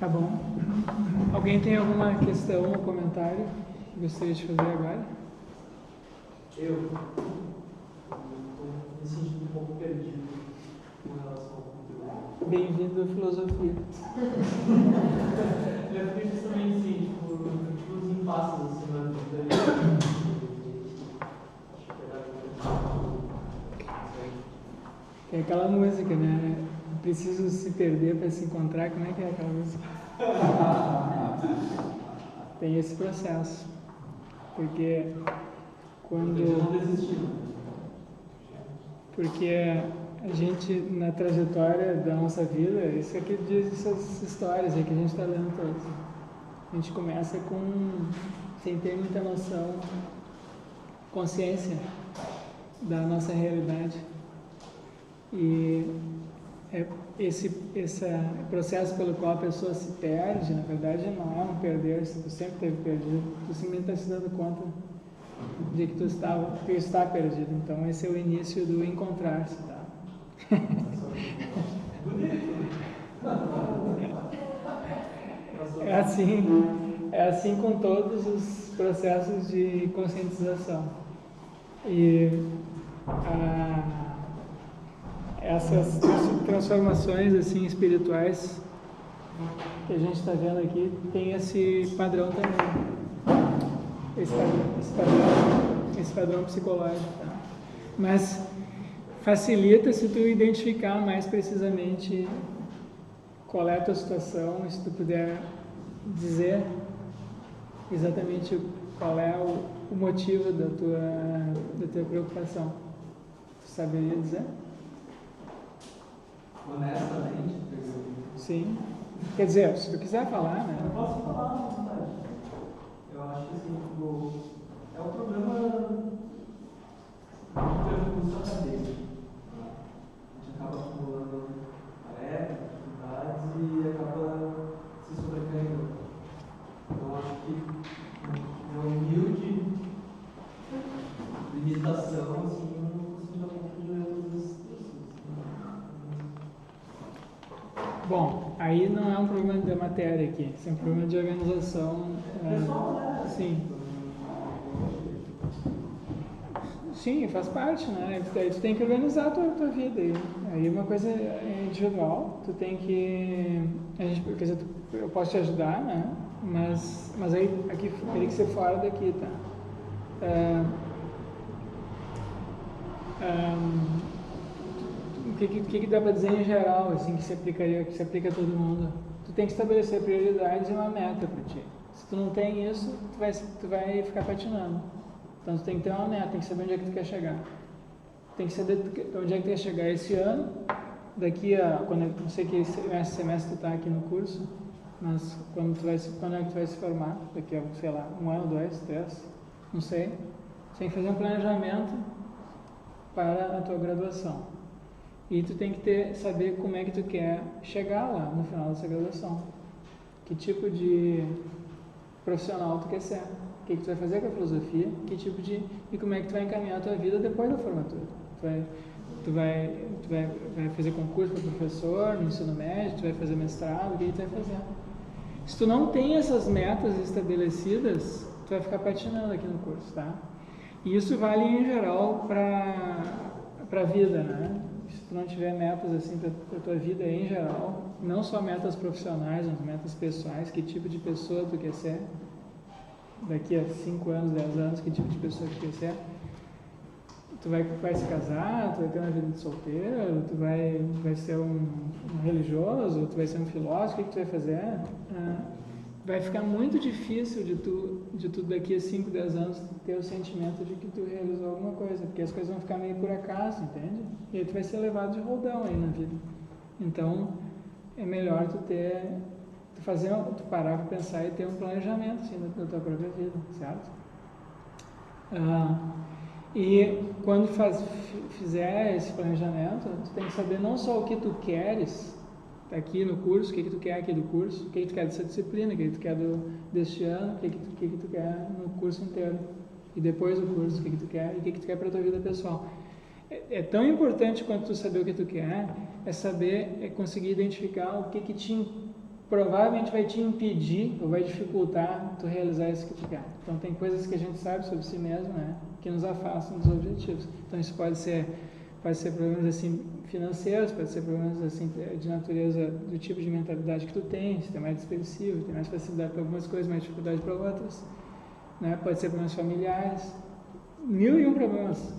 Tá bom. Alguém tem alguma questão ou comentário que gostaria de fazer agora? Eu estou me sentindo um pouco perdido com relação ao conteúdo. Bem-vindo à filosofia. Eu fiquei justamente assim, tipo, os impasses assim na vida. Tem aquela música, né? Preciso se perder para se encontrar. Como é que é aquela música? Tem esse processo. Porque quando... Eu não desisti. Porque a gente, na trajetória da nossa vida, isso aqui diz essas histórias aí que a gente está lendo todas. A gente começa sem ter muita noção, consciência da nossa realidade. E esse processo pelo qual a pessoa se perde, na verdade, não é um perder-se, tu sempre teve perdido, tu simplesmente está se dando conta de que tu está perdido. Então, esse é o início do encontrar-se, tá? É assim com todos os processos de conscientização. E essas transformações assim espirituais que a gente está vendo aqui tem esse padrão também, esse padrão psicológico, tá? Mas facilita se tu identificar mais precisamente qual é a tua situação, se tu puder dizer exatamente qual é o motivo da tua preocupação. Tu saberia dizer? Honestamente? Sim. Quer dizer, se tu quiser falar, né? Eu posso falar, na verdade. Eu acho que assim, tipo, é um problema de percurso acadêmico. A gente acaba acumulando tarefas, atividades e acaba se sobrecarregando. Então, acho que uma humilde limitação, assim, eu não consigo dar conta de todas as Bom, aí não é um problema da matéria aqui, isso é um problema de organização. Pessoal, né? Sim. Sim, faz parte, né? Tu tem que organizar a tua vida. Aí uma coisa é individual, tu tem que... quer dizer, eu posso te ajudar, né? Mas aí aqui teria que ser fora daqui, tá? O que dá para dizer em geral, assim, que se aplica a todo mundo? Tu tem que estabelecer prioridades e uma meta para ti. Se tu não tem isso, tu vai ficar patinando. Então tu tem que ter uma meta, tem que saber onde é que tu quer chegar. Tem que saber onde é que tu quer chegar esse ano, daqui a... não sei que semestre tu está aqui no curso, mas quando é que tu vai se formar? Daqui a, sei lá, 1 ano, 2, 3, não sei. Tu tem que fazer um planejamento para a tua graduação. E tu tem que saber como é que tu quer chegar lá no final dessa graduação. Que tipo de profissional tu quer ser. O que tu vai fazer com a filosofia, e como é que tu vai encaminhar a tua vida depois da formatura. Tu vai fazer concurso para professor no ensino médio, tu vai fazer mestrado, o que tu vai fazer? Se tu não tem essas metas estabelecidas, tu vai ficar patinando aqui no curso, tá? E isso vale em geral para a vida, né? Se tu não tiver metas assim para a tua vida em geral, não só metas profissionais, mas metas pessoais, que tipo de pessoa tu quer ser, daqui a 5 anos, 10 anos, que tipo de pessoa tu quer ser, tu vai se casar, tu vai ter uma vida de solteiro, tu vai ser um religioso, tu vai ser um filósofo, o que tu vai fazer? Vai ficar muito difícil de tu daqui a 5, 10 anos ter o sentimento de que tu realizou alguma coisa, porque as coisas vão ficar meio por acaso, entende? E aí tu vai ser levado de roldão aí na vida. Então, é melhor tu parar para pensar e ter um planejamento assim, da tua própria vida, certo? E quando fizer esse planejamento, tu tem que saber não só o que tu queres aqui no curso, o que tu quer aqui do curso, o que tu quer dessa disciplina, o que tu quer deste ano, o que tu quer no curso inteiro, e depois do curso, o que tu quer e o que tu quer para a tua vida pessoal. É tão importante quanto tu saber o que tu quer, é conseguir identificar o que te provavelmente vai te impedir ou vai dificultar tu realizar isso que tu quer. Então tem coisas que a gente sabe sobre si mesmo, né, que nos afastam dos objetivos. Então isso pode ser problemas assim financeiros, pode ser problemas assim de natureza do tipo de mentalidade que tu tem, se tu é mais expressivo, tem mais facilidade para algumas coisas, mais dificuldade para outras, né? Pode ser problemas familiares, 1001 problemas.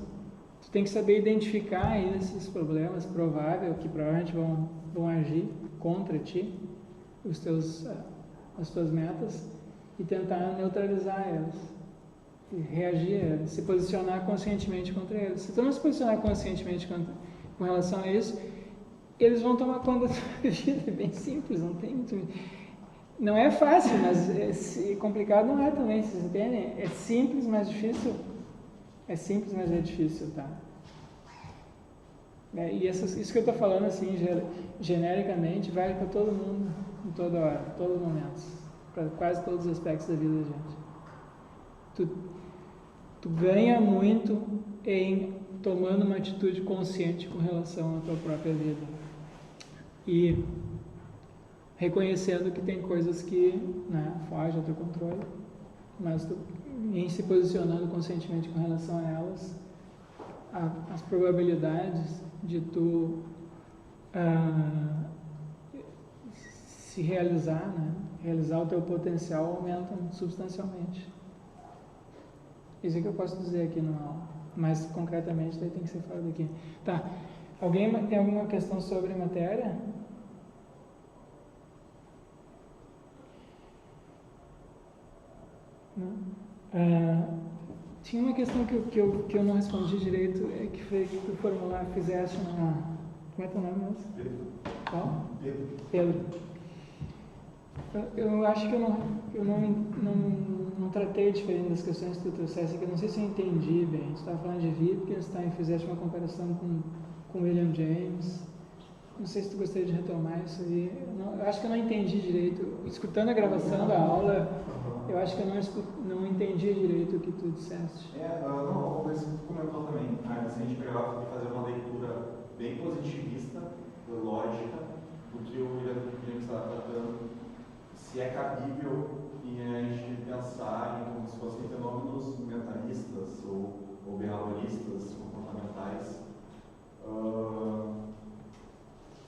Tu tem que saber identificar esses problemas prováveis, que provavelmente vão agir contra ti, as tuas metas, e tentar neutralizar elas, e reagir a elas, se posicionar conscientemente contra elas. Se tu não se posicionar conscientemente com relação a isso, eles vão tomar conta da tua vida. É bem simples, não tem muito... Não é fácil, mas complicado não é também, vocês entendem? É simples, mas difícil. É simples, mas é difícil, tá? E isso que eu estou falando assim, genericamente, vale para todo mundo, em toda hora, em todos os momentos, para quase todos os aspectos da vida da gente. Tu ganha muito em tomando uma atitude consciente com relação à tua própria vida e reconhecendo que tem coisas que, né, fogem ao teu controle, mas em se posicionando conscientemente com relação a elas, as probabilidades de tu se realizar, né, realizar o teu potencial aumentam substancialmente. Isso é que eu posso dizer aqui no aula. Mais concretamente, daí tem que ser fora daqui. Tá. Alguém tem alguma questão sobre matéria? Não? Tinha uma questão que eu não respondi direito, que foi que tu formular, fizeste uma... Como é teu nome mesmo? Pedro. Qual? Pedro. Pedro. Eu acho que eu não tratei diferente das questões que tu trouxeste, que eu não sei se eu entendi bem. Tu estava falando de Wittgenstein, fizeste uma comparação com William James. Não sei se tu gostaria de retomar isso aí. Eu acho que eu não entendi direito. Escutando a gravação da aula, eu acho que eu não entendi direito o que tu disseste. Não, uma coisa que tu comentou também. Se a gente pegar e fazer uma leitura bem positivista, lógica, do que o William está tratando, se é cabível em a gente pensar em como se fossem fenômenos mentalistas ou behavioristas, comportamentais.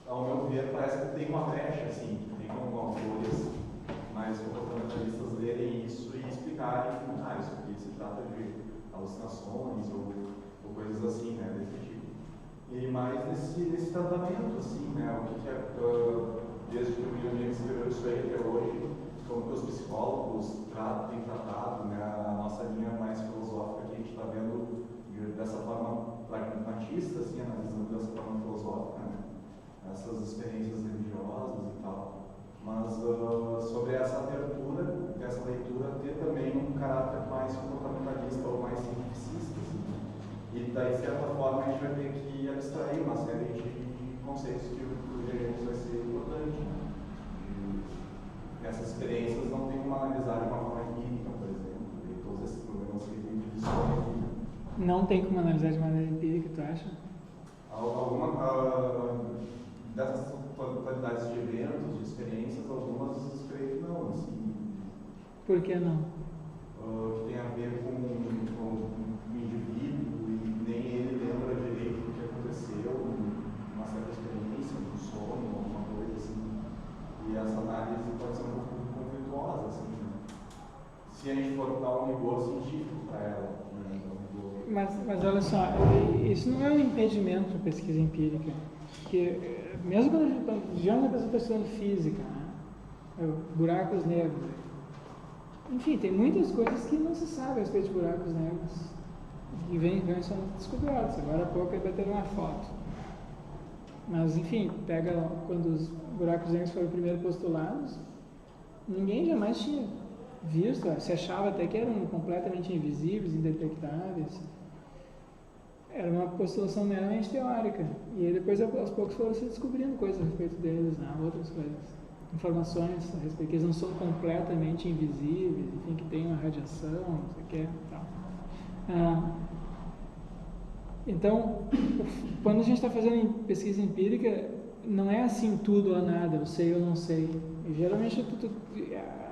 Ao meu ver, parece que tem uma brecha, assim, tem como autores mais comportamentalistas lerem isso e explicarem que isso aqui se trata de alucinações ou coisas assim, né, desse tipo. E mais nesse tratamento, assim, né, o que é, desde que o William James escreveu isso aí até hoje, como que os psicólogos têm tratado, né, a nossa linha mais filosófica que a gente está vendo dessa forma pragmatista, assim, analisando dessa forma filosófica, né, essas experiências religiosas e tal. Mas sobre essa abertura, essa leitura ter também um caráter mais comportamentalista ou mais cientificista, assim, né? E daí, de certa forma, a gente vai ter que abstrair uma série de conceitos que o James vai ser importante, né? Essas experiências não tem como analisar de uma forma empírica, por exemplo, e todos esses problemas que tem de visão aqui. Não tem como analisar de maneira empírica, tu acha? Alguma dessas qualidades de eventos, de experiências, algumas creio que não, assim. Por que não? Que tem a ver com o indivíduo e nem ele lembra direito do que aconteceu, uma certa experiência, um sono, alguma coisa assim. E essa análise pode ser um pouco conflituosa, assim, né? Se a gente for dar um rigor científico para ela, né? Mas olha só, isso não é um impedimento para pesquisa empírica. Porque, mesmo quando já uma pessoa está estudando física, né? Buracos negros, enfim, tem muitas coisas que não se sabe a respeito de buracos negros, que vêm sendo descobertos. Agora há pouco ele bateu uma foto. Mas, enfim, pega quando os buracos negros foram primeiro postulados, ninguém jamais tinha visto, se achava até que eram completamente invisíveis, indetectáveis. Era uma postulação meramente teórica. E aí depois, aos poucos, foram se descobrindo coisas a respeito deles, né? Outras coisas. Informações a respeito que eles não são completamente invisíveis, enfim, que tem uma radiação, não sei o que, tal. Então, quando a gente está fazendo pesquisa empírica, não é assim tudo ou nada, eu sei ou não sei. E, geralmente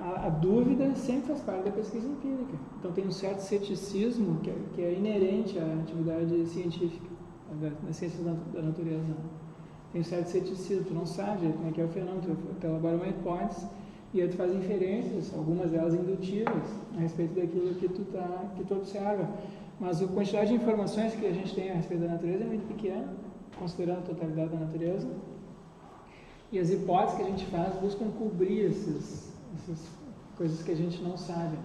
a dúvida sempre faz parte da pesquisa empírica. Então tem um certo ceticismo que é inerente à atividade científica, nas ciências da natureza. Tem um certo ceticismo, tu não sabe como é que é o fenômeno, tu elabora uma hipótese e aí tu faz inferências, algumas delas indutivas, a respeito daquilo que tu observa. Mas a quantidade de informações que a gente tem a respeito da natureza é muito pequena, considerando a totalidade da natureza. E as hipóteses que a gente faz buscam cobrir essas coisas que a gente não sabe. Né?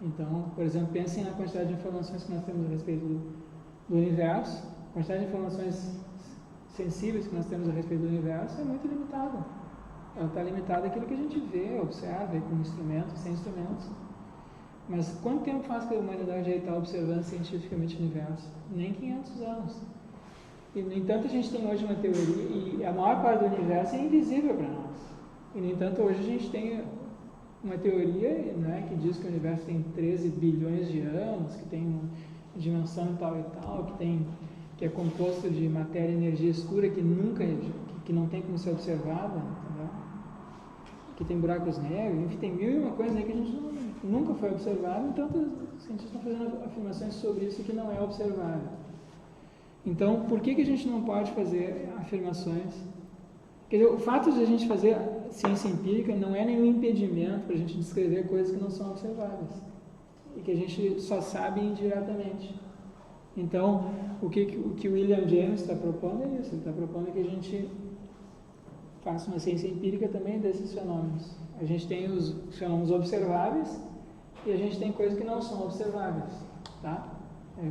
Então, por exemplo, pensem na quantidade de informações que nós temos a respeito do universo. A quantidade de informações sensíveis que nós temos a respeito do universo é muito limitada. Ela está limitada àquilo que a gente vê, observa, com instrumentos, sem instrumentos. Mas quanto tempo faz que a humanidade já está observando cientificamente o universo? Nem 500 anos. E, no entanto, a gente tem hoje uma teoria, e a maior parte do universo é invisível para nós. E, no entanto, hoje a gente tem uma teoria, né, que diz que o universo tem 13 bilhões de anos, que tem uma dimensão tal e tal, que é composto de matéria e energia escura que não tem como ser observada, entendeu? Que tem buracos negros, enfim, tem mil e uma coisas aí que a gente nunca foi observado, então os cientistas estão fazendo afirmações sobre isso que não é observável. Então, por que a gente não pode fazer afirmações? Quer dizer, o fato de a gente fazer ciência empírica não é nenhum impedimento para a gente descrever coisas que não são observáveis e que a gente só sabe indiretamente. Então, o que o William James está propondo é isso, ele está propondo que a gente faça uma ciência empírica também desses fenômenos. A gente tem os fenômenos observáveis e a gente tem coisas que não são observáveis, tá?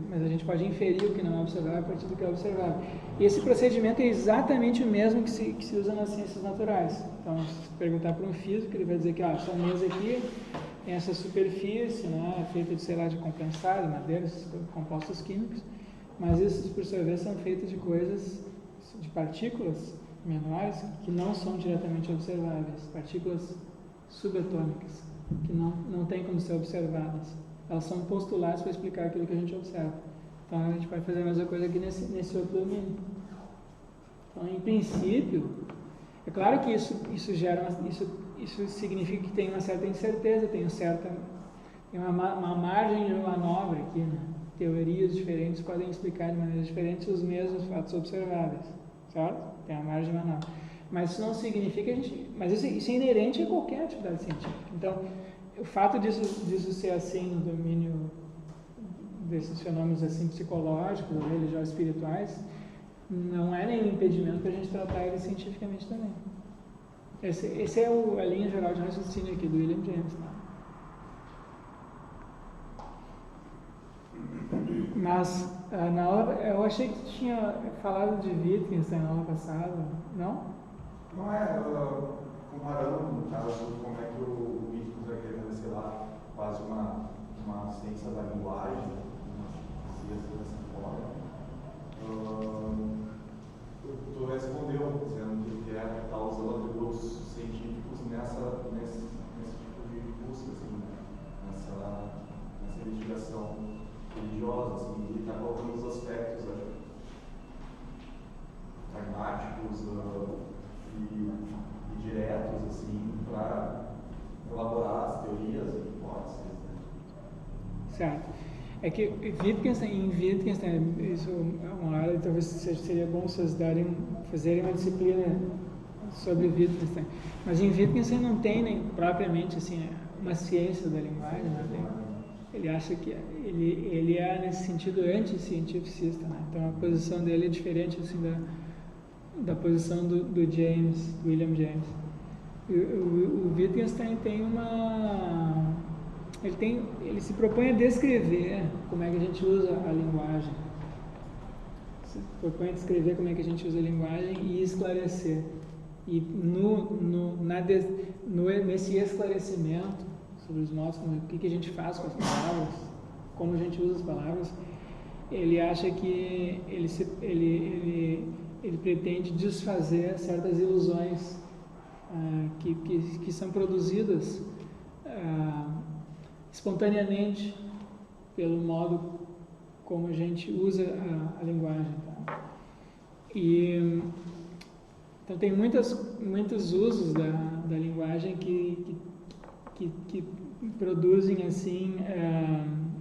Mas a gente pode inferir o que não é observável a partir do que é observável. E esse procedimento é exatamente o mesmo que se usa nas ciências naturais. Então, se perguntar para um físico, ele vai dizer que essa mesa aqui tem essa superfície, né, feita de, sei lá, de compensado, madeira, esses compostos químicos, mas esses, por sua vez, são feitos de coisas, de partículas menores que não são diretamente observáveis, partículas subatômicas, que não têm como ser observadas. Elas são postulados para explicar aquilo que a gente observa. Então, a gente pode fazer a mesma coisa aqui nesse outro domínio. Então, em princípio, é claro que isso significa que tem uma certa incerteza, tem uma margem de manobra aqui, né? Teorias diferentes podem explicar de maneiras diferentes os mesmos fatos observáveis, certo? Tem uma margem de manobra. Mas isso não significa que a gente... Mas isso é inerente a qualquer atividade científica. Então, o fato disso ser assim no domínio desses fenômenos assim psicológicos, religiosos, espirituais, não é nenhum impedimento para a gente tratar eles cientificamente também. Esse é a linha geral de raciocínio aqui do William James. Tá? Mas na aula, eu achei que tu tinha falado de Wittgenstein na aula passada, não? Não comparando, no caso, como é que o Wittgenstein vai querer, sei lá, quase uma ciência da linguagem, dizia dessa forma. Tu respondeu dizendo que está usando atributos científicos nesse tipo de busca, assim, nessa investigação religiosa, assim, e está colocando os aspectos pragmáticos e diretos, assim, para elaborar as teorias e hipóteses. Né? Certo. É que em Wittgenstein, isso é uma área, talvez seria bom vocês fazerem uma disciplina sobre Wittgenstein. Mas em Wittgenstein não tem nem propriamente assim, uma ciência da linguagem. Né? Ele acha que ele é, nesse sentido, anti-cientificista. Né? Então a posição dele é diferente assim, da posição do William James. O Wittgenstein tem ele se propõe a descrever como é que a gente usa a linguagem. Se propõe a descrever como é que a gente usa a linguagem e esclarecer. E nesse esclarecimento sobre os modos, o que a gente faz com as palavras, como a gente usa as palavras, ele acha que ele pretende desfazer certas ilusões que são produzidas espontaneamente pelo modo como a gente usa a linguagem. Tá? E Então tem muitos usos da linguagem que produzem assim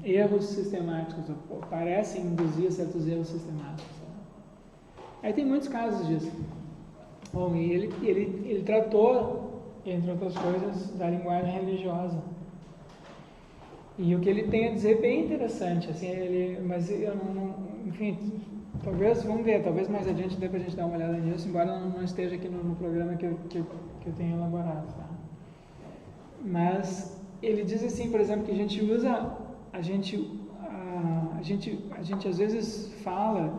erros sistemáticos, ou parecem induzir certos erros sistemáticos. Aí tem muitos casos disso. Bom, e ele tratou, entre outras coisas, da linguagem religiosa. E o que ele tem a dizer é bem interessante, assim, mas eu não, enfim, talvez, vamos ver, talvez mais adiante dê pra gente dar uma olhada nisso, embora não esteja aqui no programa que eu tenho elaborado, tá? Mas ele diz assim, por exemplo, que a gente às vezes fala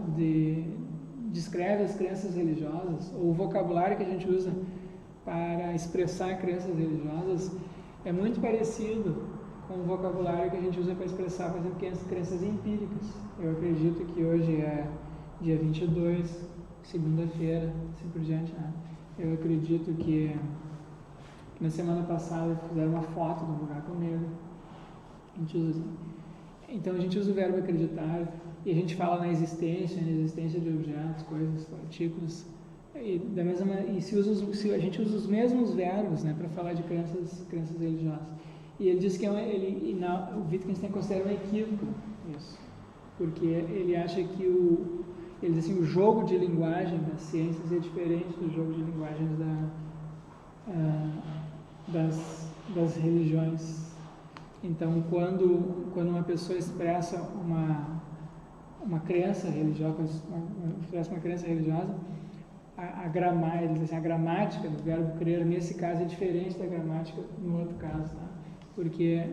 descreve as crenças religiosas, ou o vocabulário que a gente usa para expressar crenças religiosas é muito parecido com o vocabulário que a gente usa para expressar, por exemplo, crenças empíricas. Eu acredito que hoje é dia 22, segunda-feira, assim por diante, né? Eu acredito que na semana passada fizeram uma foto do buraco negro. A gente usa assim. Então a gente usa o verbo acreditar e a gente fala na existência de objetos, coisas, partículas. A gente usa os mesmos verbos, né, para falar de crenças religiosas. E ele diz que o Wittgenstein considera um equívoco isso, porque ele acha que ele diz assim, o jogo de linguagem das ciências é diferente do jogo de linguagens das religiões. Então, quando uma pessoa expressa uma crença religiosa, a gramática do verbo crer, nesse caso, é diferente da gramática no outro caso, tá? Porque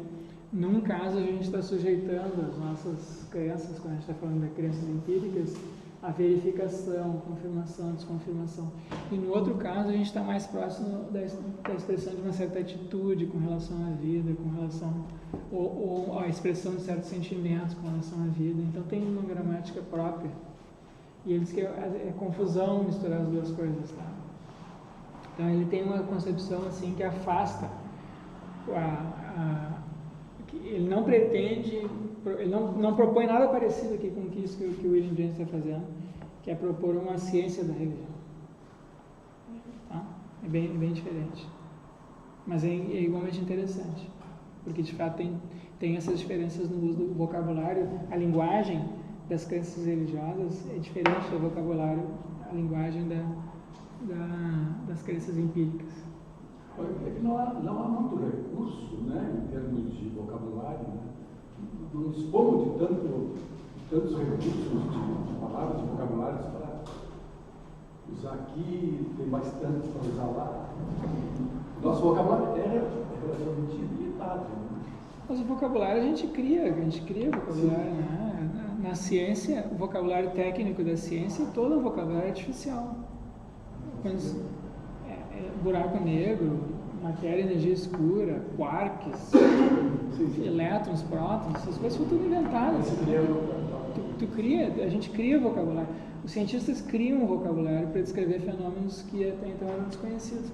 num caso a gente está sujeitando as nossas crenças, quando a gente está falando de crenças empíricas, a verificação, confirmação, desconfirmação. E no outro caso a gente está mais próximo da expressão de uma certa atitude com relação à vida, com relação ou a expressão de certos sentimentos com relação à vida. Então tem uma gramática própria. E ele diz que é confusão misturar as duas coisas, tá? Então ele tem uma concepção assim que afasta ele não pretende, ele não propõe nada parecido aqui com isso que o William James está fazendo, que é propor uma ciência da religião. Tá? É bem diferente. Mas é igualmente interessante, porque de fato tem essas diferenças no uso do vocabulário. A linguagem das crenças religiosas é diferente do vocabulário, a linguagem das crenças empíricas. É que não há muito recurso, né, em termos de vocabulário, né? Não dispomos de tantos recursos de palavras, de vocabulários para usar aqui, tem bastante para usar lá. Nosso vocabulário é relativamente limitado. Né? Mas o vocabulário a gente cria vocabulário, né? Na ciência, o vocabulário técnico da ciência, todo o vocabulário é artificial. Buraco negro, matéria, energia escura, quarks, elétrons, prótons, essas coisas foram tudo inventadas. A gente cria vocabulário. Os cientistas criam um vocabulário para descrever fenômenos que até então eram desconhecidos.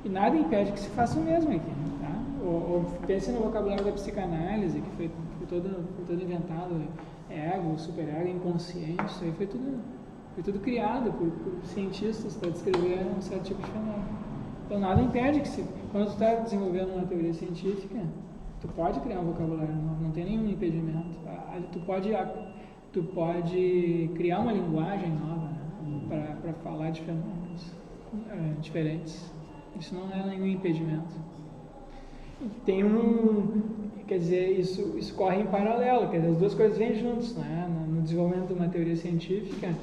E nada impede que se faça o mesmo aqui, tá? Ou pense no vocabulário da psicanálise, que foi todo inventado, ego, superego, inconsciente, isso aí foi tudo criado por cientistas para descrever um certo tipo de fenômeno. Então nada impede que quando tu está desenvolvendo uma teoria científica, tu pode criar um vocabulário novo, não tem nenhum impedimento. Tu pode criar uma linguagem nova, né, para falar de fenômenos diferentes. Isso não é nenhum impedimento. Quer dizer, isso corre em paralelo, quer dizer, as duas coisas vêm juntas, né? No desenvolvimento de uma teoria científica,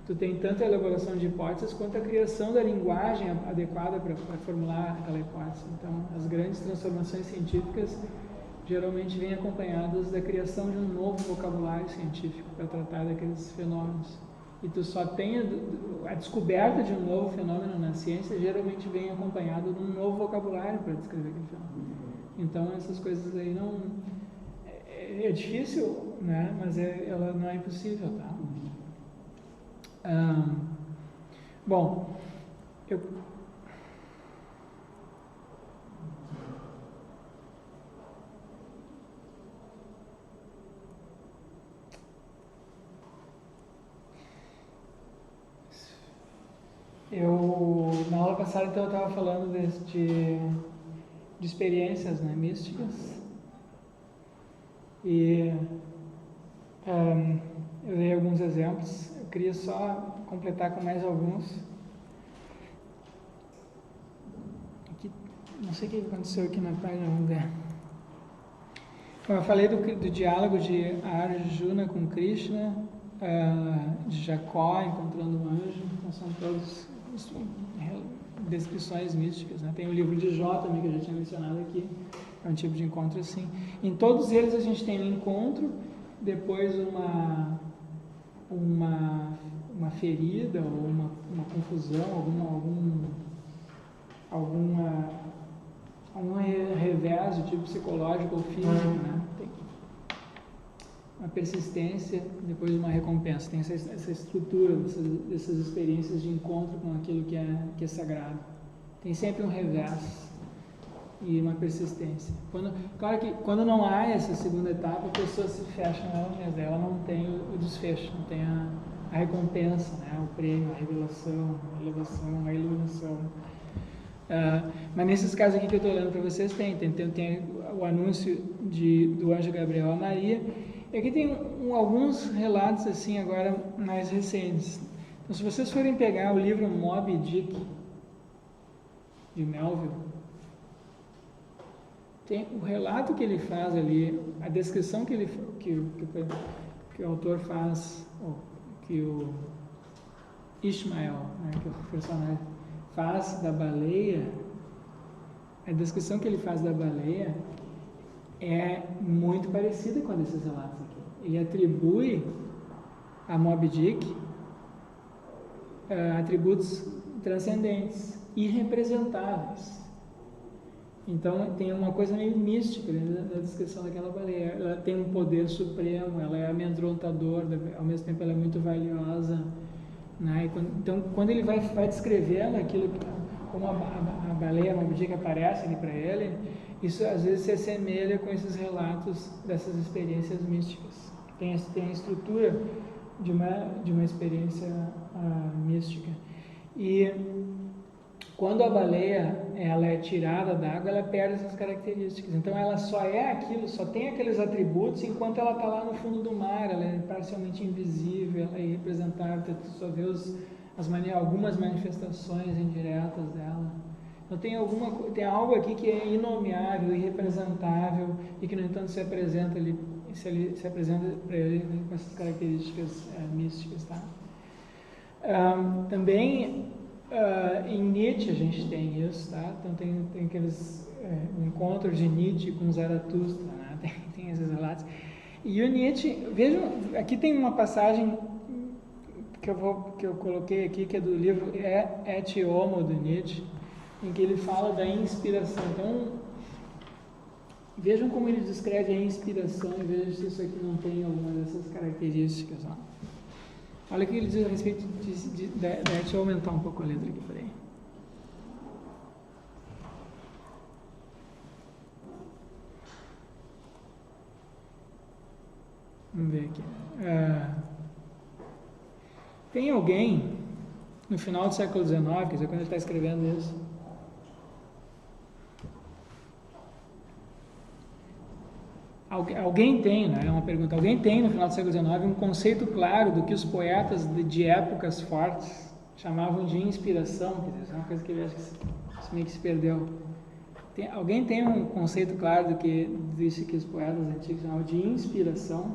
tu tem tanto a elaboração de hipóteses quanto a criação da linguagem adequada para formular aquela hipótese. Então, as grandes transformações científicas geralmente vêm acompanhadas da criação de um novo vocabulário científico para tratar daqueles fenômenos. E tu só tem a descoberta de um novo fenômeno na ciência, geralmente vem acompanhado de um novo vocabulário para descrever aquele fenômeno. Então, essas coisas aí não... É difícil, né? Mas ela não é impossível, tá? Bom, passada, então, eu estava falando de experiências, né, místicas. E eu dei alguns exemplos. Eu queria só completar com mais alguns. Aqui, não sei o que aconteceu aqui na página, vamos ver. Bom, eu falei do diálogo de Arjuna com Krishna, de Jacó encontrando um anjo. Então, são todos descrições místicas, né? Tem o livro de Jó também, que eu já tinha mencionado aqui, é um tipo de encontro assim. Em todos eles a gente tem um encontro, depois uma ferida, ou uma confusão, algum revés de tipo psicológico ou físico, né? Tem uma persistência, depois uma recompensa. Tem essa estrutura dessas experiências de encontro com aquilo que é sagrado. Tem sempre um revés e uma persistência. Claro que quando não há essa segunda etapa, a pessoa se fecha nela mesma, ela não tem o desfecho, não tem a recompensa, né? O prêmio, a revelação, a elevação, a iluminação. Mas nesses casos aqui que eu estou olhando para vocês, tem o anúncio do anjo Gabriel a Maria. E aqui tem alguns relatos assim agora mais recentes. Então, se vocês forem pegar o livro Moby Dick, de Melville, tem o relato que ele faz ali, a descrição que o autor faz, que o Ishmael, né, que é o personagem, faz da baleia. A descrição que ele faz da baleia é muito parecida com a desses relatos aqui. Ele atribui a Moby Dick atributos transcendentes, irrepresentáveis. Então tem uma coisa meio mística na descrição daquela baleia. Ela tem um poder supremo, ela é amedrontadora, ao mesmo tempo ela é muito valiosa, né? Então quando ele vai descrevendo aquilo, como a baleia, a Moby Dick aparece ali para ele, isso às vezes se assemelha com esses relatos dessas experiências místicas. Tem a estrutura de uma experiência mística. E quando a baleia ela é tirada da água, ela perde essas características. Então ela só é aquilo, só tem aqueles atributos enquanto ela está lá no fundo do mar. Ela é parcialmente invisível, ela é irrepresentável, tu só vê algumas manifestações indiretas dela. Então tem algo aqui que é inomeável, irrepresentável e que no entanto se apresenta para ele com essas características místicas, tá? Também em Nietzsche a gente tem isso, tá? Então tem aqueles encontros de Nietzsche com Zaratustra, né? Tem esses relatos. E o Nietzsche, vejam, aqui tem uma passagem que eu coloquei aqui, que é do livro Et Homo, do Nietzsche, em que ele fala da inspiração. Então, vejam como ele descreve a inspiração e vejam se isso aqui não tem alguma dessas características. Ó. Olha o que ele diz a respeito deixa eu aumentar um pouco a letra aqui, peraí. Vamos ver aqui. Tem alguém, no final do século XIX, quer dizer, quando ele está escrevendo isso, alguém tem, né? É uma pergunta. Alguém tem no final do século XIX um conceito claro do que os poetas de épocas fortes chamavam de inspiração? Quer dizer, isso é uma coisa que ele acha que meio que se perdeu. Alguém tem um conceito claro do que os poetas antigos chamavam de inspiração?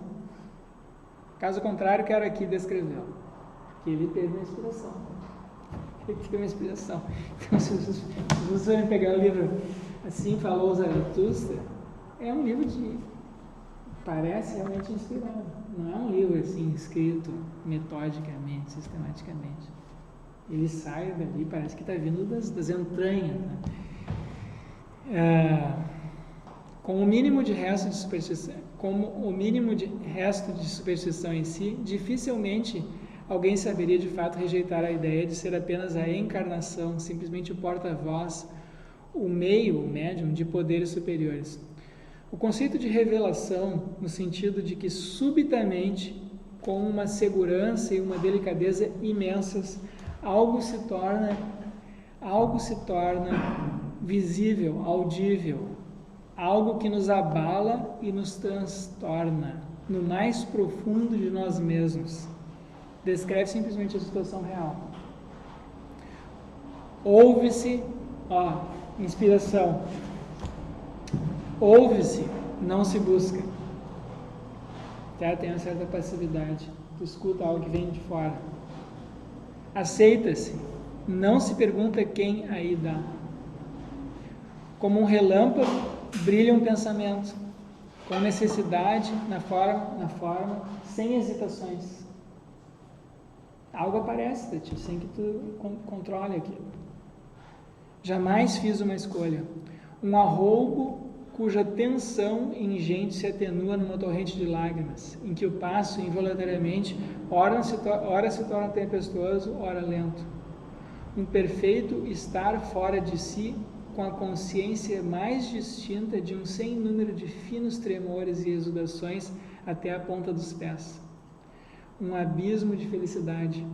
Caso contrário, quero aqui descrevê-lo. Que ele teve uma inspiração. Ele teve uma inspiração. Então, se vocês forem pegar o livro Assim Falou Zaratustra, é um livro parece realmente inspirado. Não é um livro assim escrito metodicamente, sistematicamente. Ele sai dali, parece que está vindo das entranhas, né? Com o mínimo de resto de superstição, em si, dificilmente alguém saberia de fato rejeitar a ideia de ser apenas a encarnação, simplesmente o porta-voz, o médium de poderes superiores. O conceito de revelação, no sentido de que subitamente, com uma segurança e uma delicadeza imensas, algo se torna algo se torna visível, audível, algo que nos abala e nos transtorna no mais profundo de nós mesmos. Descreve simplesmente a situação real. Ouve-se, inspiração. Ouve-se, não se busca. Tem uma certa passividade. Tu escuta algo que vem de fora. Aceita-se, não se pergunta quem aí dá. Como um relâmpago, brilha um pensamento, com necessidade, na forma, sem hesitações. Algo aparece de ti, sem que tu controle aquilo. Jamais fiz uma escolha. Um arroubo cuja tensão ingente se atenua numa torrente de lágrimas, em que o passo, involuntariamente, ora se torna tempestuoso, ora lento. Um perfeito estar fora de si, com a consciência mais distinta de um sem número de finos tremores e exudações até a ponta dos pés. Um abismo de felicidade,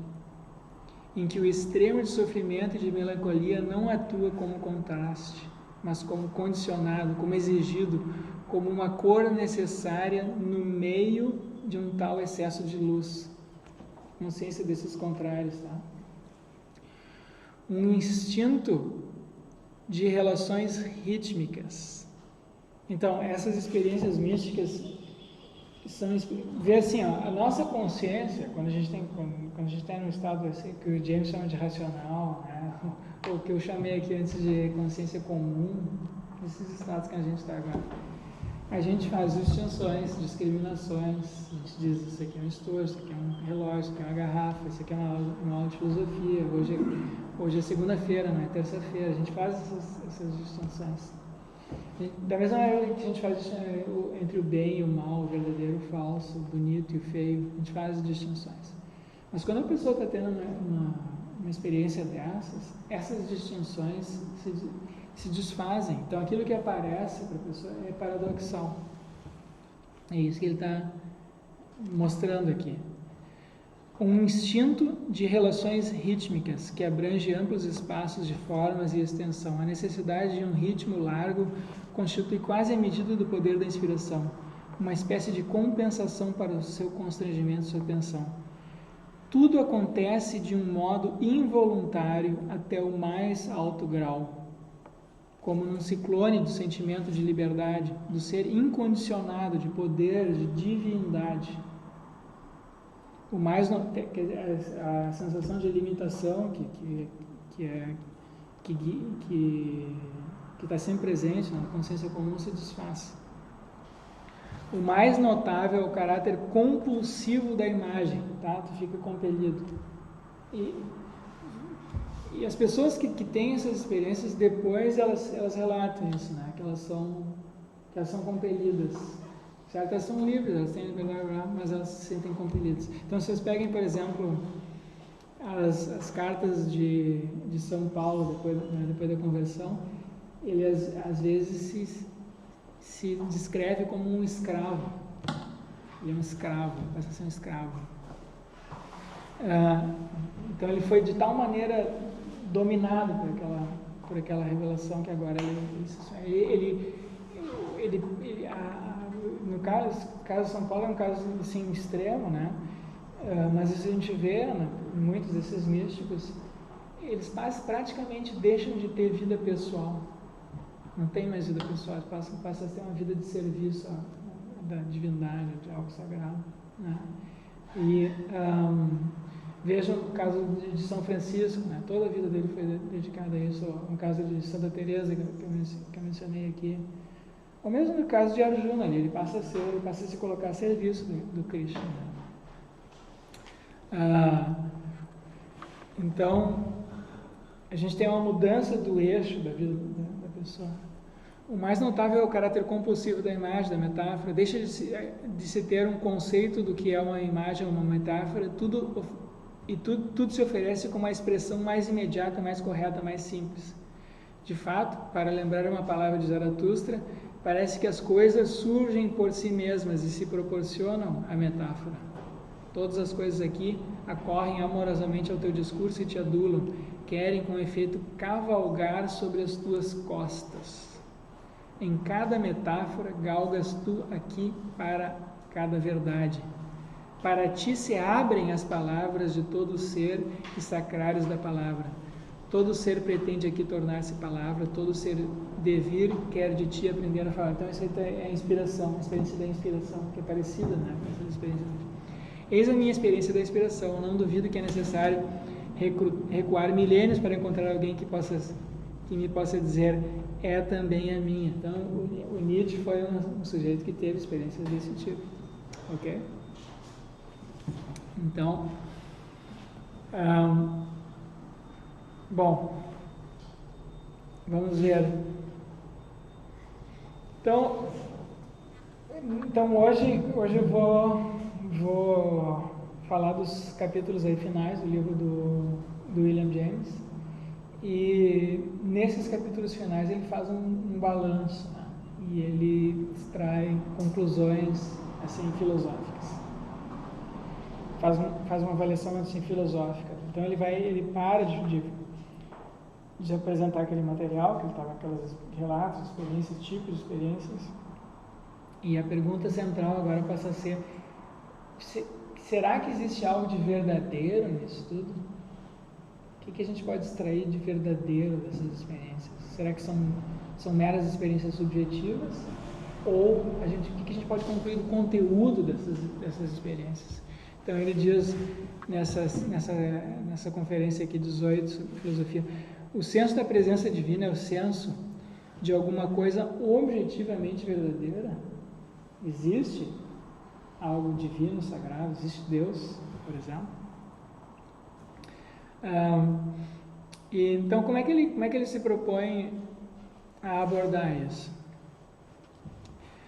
em que o extremo de sofrimento e de melancolia não atua como contraste, mas como condicionado, como exigido, como uma cor necessária no meio de um tal excesso de luz. Consciência desses contrários, tá? Um instinto de relações rítmicas. Então, essas experiências místicas são ver assim, a nossa consciência, quando a gente está num estado assim, que o James chama de racional, né? Ou que eu chamei aqui antes de consciência comum, esses estados que a gente está agora, a gente faz distinções, discriminações, a gente diz isso aqui é um estojo, isso aqui é um relógio, isso aqui é uma garrafa, isso aqui é uma aula de filosofia, hoje é segunda-feira, não é terça-feira, a gente faz essas distinções. Da mesma maneira que a gente faz entre o bem e o mal, o verdadeiro e o falso, o bonito e o feio, a gente faz distinções. Mas quando a pessoa está tendo uma experiência dessas, essas distinções se desfazem. Então aquilo que aparece para a pessoa é paradoxal. É isso que ele está mostrando aqui. Um instinto de relações rítmicas que abrange amplos espaços de formas e extensão. A necessidade de um ritmo largo constitui quase a medida do poder da inspiração, uma espécie de compensação para o seu constrangimento, sua tensão. Tudo acontece de um modo involuntário até o mais alto grau, como num ciclone do sentimento de liberdade, do ser incondicionado, de poder, de divindade. A sensação de limitação que está sempre presente na consciência comum se desfaz. O mais notável é o caráter compulsivo da imagem, tá? Tu fica compelido. E as pessoas que têm essas experiências, depois elas relatam isso, né? Que elas são compelidas. Certo? Elas são livres, elas têm liberdade, mas elas se sentem compelidas. Então, se vocês peguem, por exemplo, as cartas de São Paulo, depois da conversão, ele às vezes se descreve como um escravo. Ele é um escravo, passa a ser um escravo. Então, ele foi de tal maneira dominado por aquela revelação que agora no caso de São Paulo é um caso assim, extremo, né? Mas isso a gente vê, né? Muitos desses místicos, eles praticamente deixam de ter vida pessoal, não tem mais vida pessoal, eles passam a ter uma vida de serviço da divindade, de algo sagrado, né? E vejam o caso de São Francisco, né? Toda a vida dele foi dedicada a isso, o caso de Santa Teresa que eu mencionei aqui. Ou mesmo no caso de Arjuna, ele passa a se colocar a serviço do Krishna. Então, a gente tem uma mudança do eixo da vida da pessoa. O mais notável é o caráter compulsivo da imagem, da metáfora. Deixa de se ter um conceito do que é uma imagem ou uma metáfora, tudo se oferece como uma expressão mais imediata, mais correta, mais simples. De fato, para lembrar uma palavra de Zaratustra, parece que as coisas surgem por si mesmas e se proporcionam a metáfora. Todas as coisas aqui acorrem amorosamente ao teu discurso e te adulam, querem com efeito cavalgar sobre as tuas costas. Em cada metáfora galgas tu aqui para cada verdade. Para ti se abrem as palavras de todo ser e sacrários da palavra. Todo ser pretende aqui tornar-se palavra, todo ser devir quer de ti aprender a falar. Então isso aí é a inspiração, a experiência da inspiração, que é parecida, né, com essa experiência. Eis a minha experiência da inspiração. Não duvido que é necessário recuar milênios para encontrar alguém que me possa dizer é também a minha. Então o Nietzsche foi um sujeito que teve experiências desse tipo, ok? Então, bom, vamos ver. Então hoje eu vou falar dos capítulos aí finais do livro do William James, e nesses capítulos finais ele faz um balanço, né? E ele extrai conclusões assim filosóficas. Faz uma avaliação assim filosófica. Então ele para de apresentar aquele material, que ele estava aqueles relatos, experiências, tipos de experiências, e a pergunta central agora passa a ser: será que existe algo de verdadeiro nisso tudo? O que a gente pode extrair de verdadeiro dessas experiências? Será que são meras experiências subjetivas? Ou o que a gente pode concluir do conteúdo dessas experiências? Então ele diz nessa conferência aqui 18 sobre filosofia: o senso da presença divina é o senso de alguma coisa objetivamente verdadeira? Existe algo divino, sagrado? Existe Deus, por exemplo? Então como é que ele se propõe a abordar isso?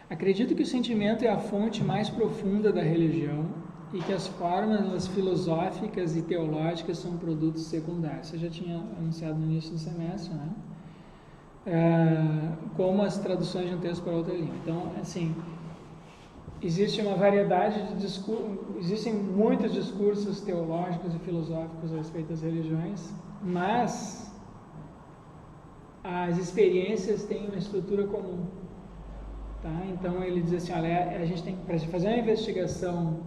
Acredito que o sentimento é a fonte mais profunda da religião e que as fórmulas filosóficas e teológicas são produtos secundários. Eu já tinha anunciado no início do semestre, né? Como as traduções de um texto para outra língua. Então, assim, existe uma variedade de discursos, existem muitos discursos teológicos e filosóficos a respeito das religiões, mas as experiências têm uma estrutura comum, tá? Então ele diz assim: olha, a gente tem para fazer uma investigação,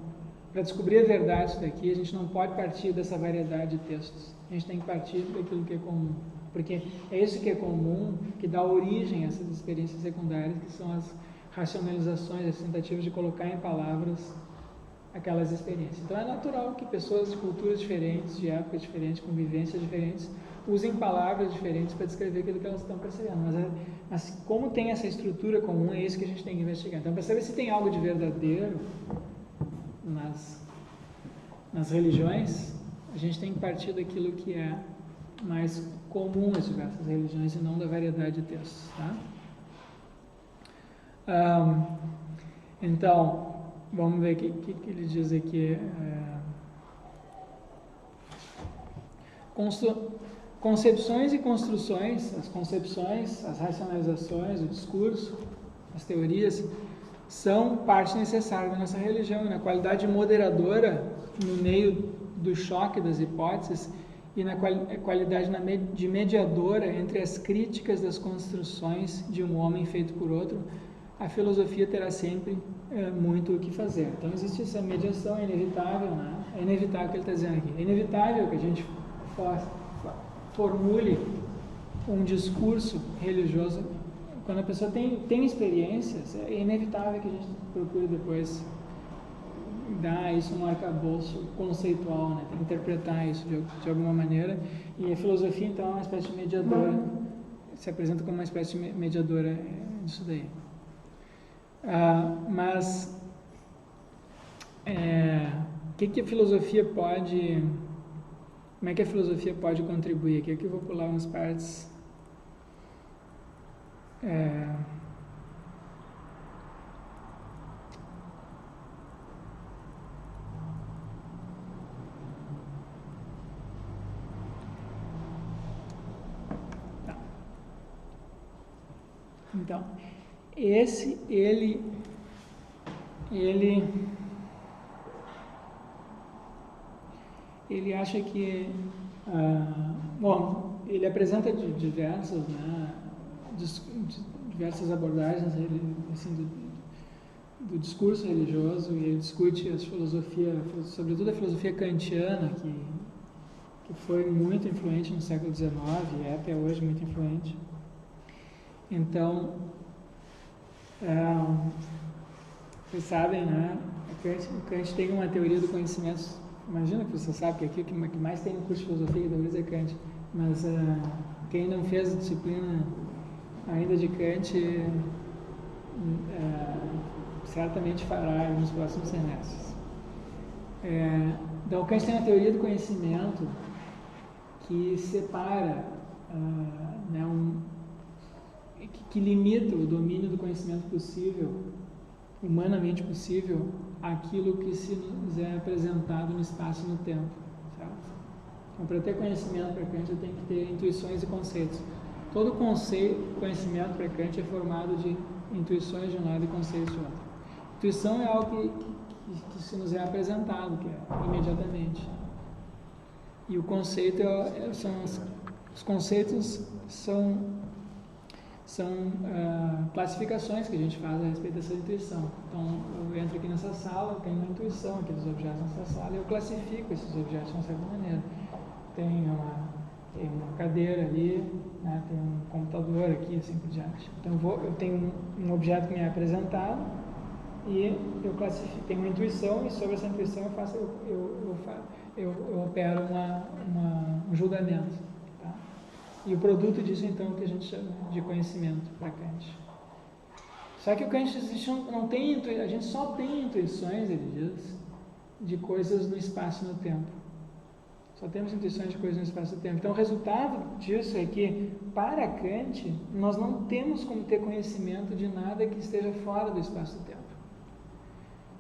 para descobrir a verdade disso daqui, a gente não pode partir dessa variedade de textos. A gente tem que partir daquilo que é comum, porque é isso que é comum que dá origem a essas experiências secundárias, que são as racionalizações, as tentativas de colocar em palavras aquelas experiências. Então é natural que pessoas de culturas diferentes, de épocas diferentes, convivências diferentes, usem palavras diferentes para descrever aquilo que elas estão percebendo. Mas como tem essa estrutura comum, é isso que a gente tem que investigar. Então, para saber se tem algo de verdadeiro nas religiões, a gente tem que partir daquilo que é mais comum às diversas religiões e não da variedade de textos, tá? Então, vamos ver o que ele diz aqui. Concepções e construções, as concepções, as racionalizações, o discurso, as teorias, são parte necessária da nossa religião, na qualidade moderadora no meio do choque das hipóteses e na qualidade de mediadora entre as críticas das construções de um homem feito por outro. A filosofia terá sempre muito o que fazer. Então existe essa mediação, é inevitável, né? É inevitável o que ele está dizendo aqui. É inevitável que a gente formule um discurso religioso. Quando a pessoa tem experiências, é inevitável que a gente procure depois dar isso um arcabouço conceitual, né? Tem que interpretar isso de alguma maneira. E a filosofia, então, é uma espécie de mediadora, se apresenta como uma espécie de mediadora disso daí. Mas o que a filosofia pode... Como é que a filosofia pode contribuir? Aqui eu vou pular umas partes. Tá. Então, ele ele acha que, bom, ele apresenta diversas abordagens assim, do discurso religioso, e ele discute as filosofias, sobretudo a filosofia kantiana, que foi muito influente no século XIX e é até hoje muito influente. Então, vocês sabem, né? O Kant tem uma teoria do conhecimento. Imagina que você sabe que aqui o que mais tem no curso de filosofia que talvez é Kant, mas quem não fez a disciplina ainda de Kant certamente fará nos próximos semestres. Então, Kant tem uma teoria do conhecimento que separa, que limita o domínio do conhecimento possível, humanamente possível, àquilo que se nos é apresentado no espaço e no tempo. Certo? Então, para ter conhecimento para Kant, eu tenho que ter intuições e conceitos. Todo conhecimento para Kant é formado de intuições de um lado e conceitos de outro. Intuição é algo que se nos é apresentado, que é imediatamente. E o conceito os conceitos são classificações que a gente faz a respeito dessa intuição. Então, eu entro aqui nessa sala, eu tenho uma intuição aqui dos objetos nessa sala e eu classifico esses objetos de uma certa maneira. Tem uma cadeira ali, né, tem um computador aqui, assim por diante. Então, eu tenho um objeto que me é apresentado e eu classifico, tenho uma intuição, e sobre essa intuição eu opero um julgamento. Tá? E o produto disso, então, que a gente chama de conhecimento para Kant. Só que o Kant não tem a gente só tem intuições, ele diz, de coisas no espaço e no tempo. Só temos intuições de coisas no espaço e no tempo. Então, o resultado disso é que, para Kant, nós não temos como ter conhecimento de nada que esteja fora do espaço e do tempo.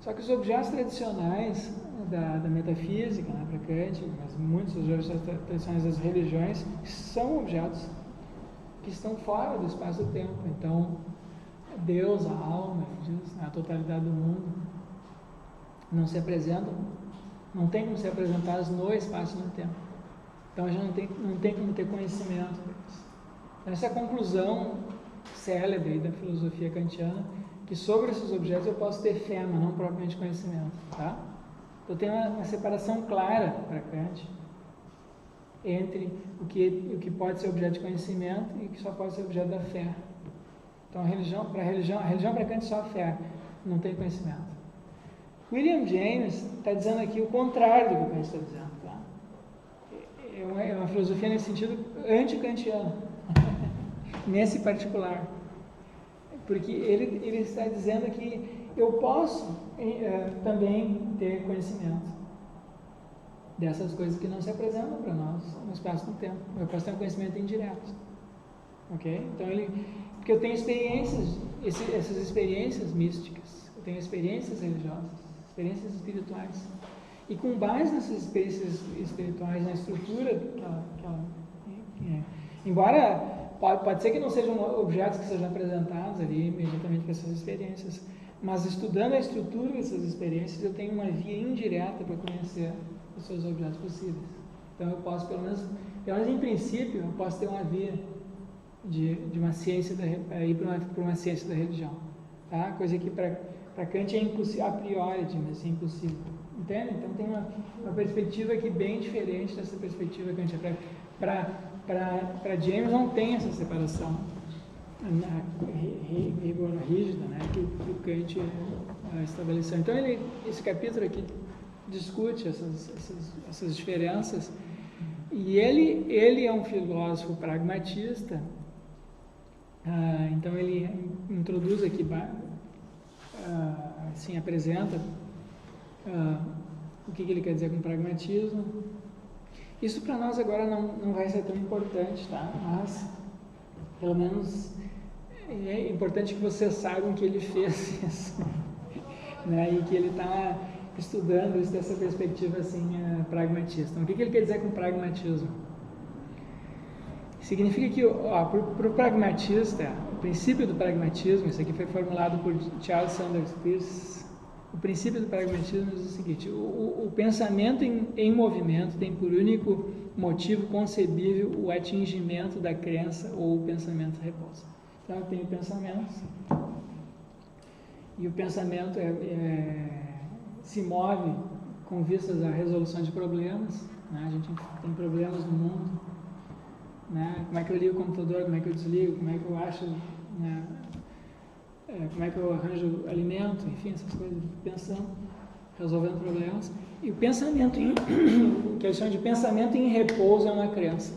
Só que os objetos tradicionais da metafísica, né, para Kant, mas muitos objetos tradicionais das religiões, são objetos que estão fora do espaço e do tempo. Então, Deus, a alma, a totalidade do mundo, não se apresentam, não tem como ser apresentadas no espaço e no tempo. Então, a gente não tem como ter conhecimento deles. Então, essa é a conclusão célebre da filosofia kantiana, que sobre esses objetos eu posso ter fé, mas não propriamente conhecimento. Tá? Então, tem uma separação clara para Kant entre o que pode ser objeto de conhecimento e o que só pode ser objeto da fé. Então, a religião para Kant é só fé, não tem conhecimento. William James está dizendo aqui o contrário do que o Kant está dizendo. Tá? É uma filosofia nesse sentido anti-kantiana, nesse particular. Porque ele está dizendo que eu posso também ter conhecimento dessas coisas que não se apresentam para nós no espaço e no tempo. Eu posso ter um conhecimento indireto. Ok? Então, porque eu tenho experiências, essas experiências místicas, eu tenho experiências religiosas, experiências espirituais. E com base nessas experiências espirituais, na estrutura embora pode ser que não sejam objetos que sejam apresentados ali imediatamente para essas experiências, mas estudando a estrutura dessas experiências, eu tenho uma via indireta para conhecer os seus objetos possíveis. Então, eu posso, pelo menos em princípio, eu posso ter uma via de uma ciência ir para uma ciência da religião. Tá? Coisa que para Kant é impossível, a priori, mas é impossível. Entende? Então, tem uma perspectiva aqui bem diferente dessa perspectiva kantiana. Para James não tem essa separação rígida, né, que o Kant estabeleceu. Então, esse capítulo aqui discute essas diferenças, e ele é um filósofo pragmatista. Então, ele introduz aqui, assim, apresenta o que ele quer dizer com pragmatismo. Isso para nós agora não vai ser tão importante, tá? Mas, pelo menos, é importante que vocês saibam que ele fez isso, né? E que ele está estudando isso dessa perspectiva assim, pragmatista. Então, o que ele quer dizer com pragmatismo? Significa que, para o pragmatista, o princípio do pragmatismo, isso aqui foi formulado por Charles Sanders Peirce, O princípio do pragmatismo diz o seguinte: o pensamento em movimento tem por único motivo concebível o atingimento da crença ou o pensamento repousa. Então, eu tenho pensamentos, e o pensamento se move com vistas à resolução de problemas, né? A gente tem problemas no mundo, né? Como é que eu ligo o computador, como é que eu desligo, como é que eu acho, né? Como é que eu arranjo alimento, enfim, essas coisas, pensando, resolvendo problemas. E o pensamento, o que eles chamam de pensamento em repouso, é uma crença.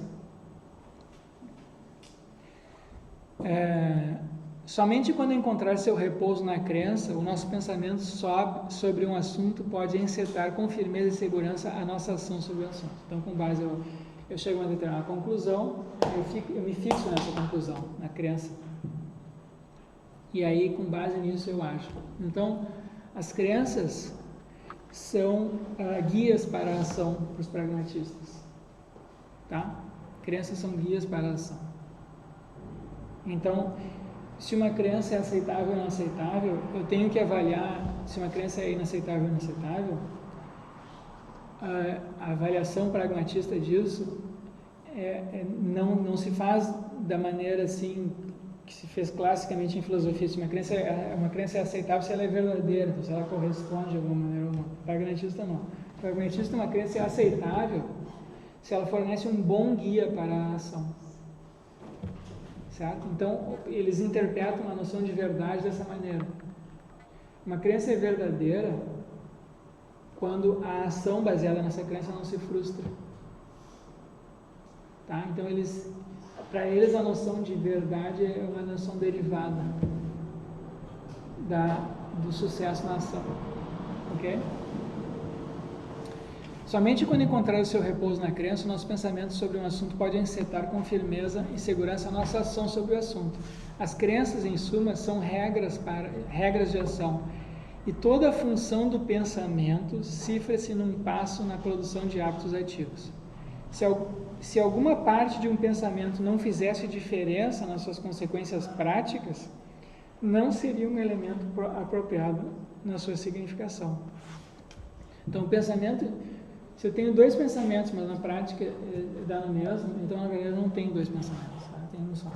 Somente quando encontrar seu repouso na crença, o nosso pensamento sobre um assunto pode encetar com firmeza e segurança a nossa ação sobre o assunto. Então, com base, eu chego a uma determinada conclusão, eu me fixo nessa conclusão, na crença. E aí, com base nisso, eu acho. Então, as crenças são guias para a ação para os pragmatistas. Tá? Crenças são guias para a ação. Então, se uma crença é aceitável ou inaceitável, eu tenho que avaliar se uma crença é inaceitável ou inaceitável. A avaliação pragmatista disso não se faz da maneira assim que se fez classicamente em filosofia. Se uma crença é aceitável se ela é verdadeira, então, se ela corresponde de alguma maneira ou não. Pragmatista não. Pragmatista, uma crença é aceitável se ela fornece um bom guia para a ação. Certo? Então, eles interpretam a noção de verdade dessa maneira. Uma crença é verdadeira quando a ação baseada nessa crença não se frustra. Tá? Então, para eles, a noção de verdade é uma noção derivada do sucesso na ação. Ok? Somente quando encontrar o seu repouso na crença, o nosso pensamento sobre um assunto pode encetar com firmeza e segurança a nossa ação sobre o assunto. As crenças, em suma, são regras de ação. E toda a função do cifra-se num passo na produção de hábitos ativos. Se alguma parte de um pensamento não fizesse diferença nas suas consequências práticas, não seria um elemento apropriado na sua significação. Então, o pensamento, se eu tenho dois pensamentos, mas na prática dá no mesmo, então na verdade eu não tenho dois pensamentos, tá? Eu tenho um só.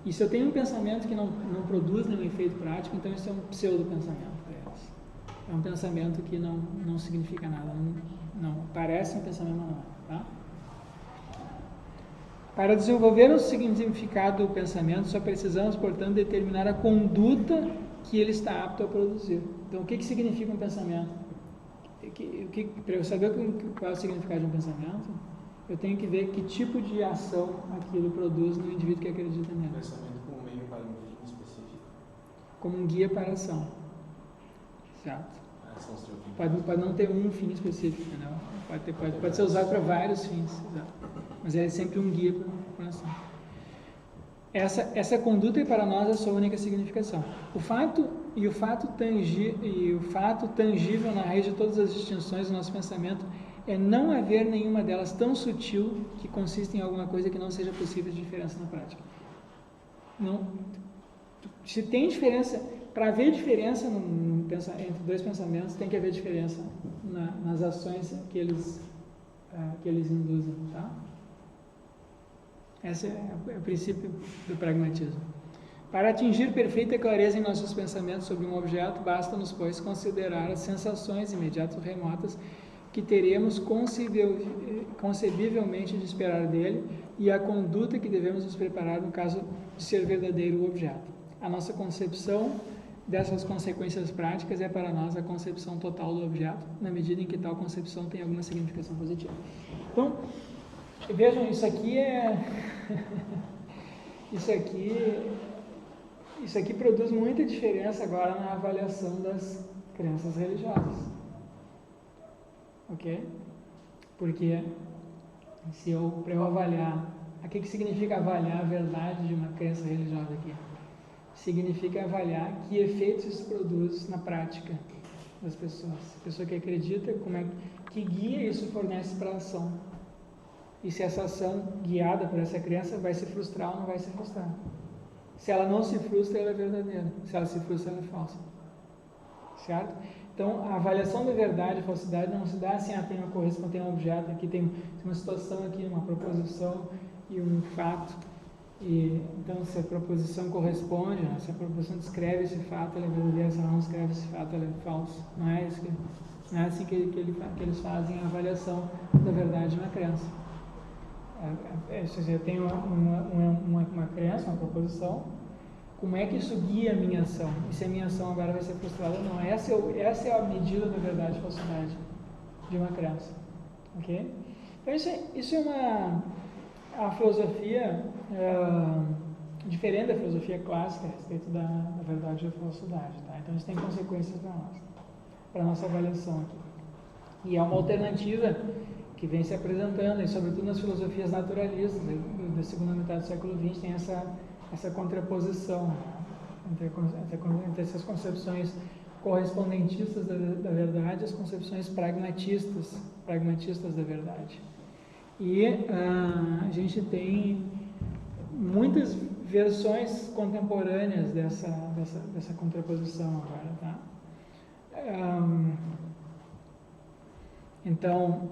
E se eu tenho um pensamento que não produz nenhum efeito prático, então isso é um pseudo-pensamento para eles. É um pensamento que não significa nada, não parece um pensamento normal, tá? Para desenvolver o significado do pensamento, só precisamos, portanto, determinar a conduta que ele está apto a produzir. Então, o que significa um pensamento? Para eu saber qual é o significado de um pensamento, eu tenho que ver que tipo de ação aquilo produz no indivíduo que acredita nele. Pensamento como meio para um fim específico. Como um guia para a ação. Certo? Pode não ter um fim específico, entendeu? Pode ser usado para vários fins, exato. Mas é sempre um guia para a ação. Essa conduta é para nós a sua única significação. O fato tangível na raiz de todas as distinções do nosso pensamento é não haver nenhuma delas tão sutil que consiste em alguma coisa que não seja possível de diferença na prática. Não. Se tem diferença, para haver diferença entre dois pensamentos, tem que haver diferença nas ações que eles induzem, tá? Esse é o princípio do pragmatismo. Para atingir perfeita clareza em nossos pensamentos sobre um objeto, basta-nos, pois, considerar as sensações imediatas ou remotas que teremos concebivelmente de esperar dele e a conduta que devemos nos preparar no caso de ser verdadeiro o objeto. A nossa concepção dessas consequências práticas é para nós a concepção total do objeto, na medida em que tal concepção tem alguma significação positiva. Então, vejam, isso aqui produz muita diferença agora na avaliação das crenças religiosas. Ok? Porque para eu avaliar, o que significa avaliar a verdade de uma crença religiosa aqui? Significa avaliar que efeitos isso produz na prática das pessoas. A pessoa que acredita, que guia isso fornece para a ação. E se essa ação guiada por essa crença vai se frustrar ou não vai se frustrar. Se ela não se frustra, ela é verdadeira. Se ela se frustra, ela é falsa. certo? Então, a avaliação da verdade e falsidade não se dá assim, tem uma correspondência, tem um objeto aqui, tem uma situação aqui, uma proposição e um fato. E, então, se a proposição corresponde, né? Se a proposição descreve esse fato, ela é verdadeira, se ela não descreve esse fato, ela é falso. Não é assim que eles fazem a avaliação da verdade na crença. Eu tenho uma crença, uma proposição, como é que isso guia a minha ação? E se a minha ação agora vai ser frustrada ou não? Essa é a medida da verdade e falsidade de uma crença. Ok? Então, isso é a filosofia diferente da filosofia clássica a respeito da verdade e da falsidade. Tá? Então, isso tem consequências para a nossa avaliação aqui. E é uma alternativa que vem se apresentando, e sobretudo nas filosofias naturalistas da segunda metade do século XX, tem essa contraposição, né? entre essas concepções correspondentistas da verdade e as concepções pragmatistas da verdade. E a gente tem muitas versões contemporâneas dessa contraposição agora, tá? Então,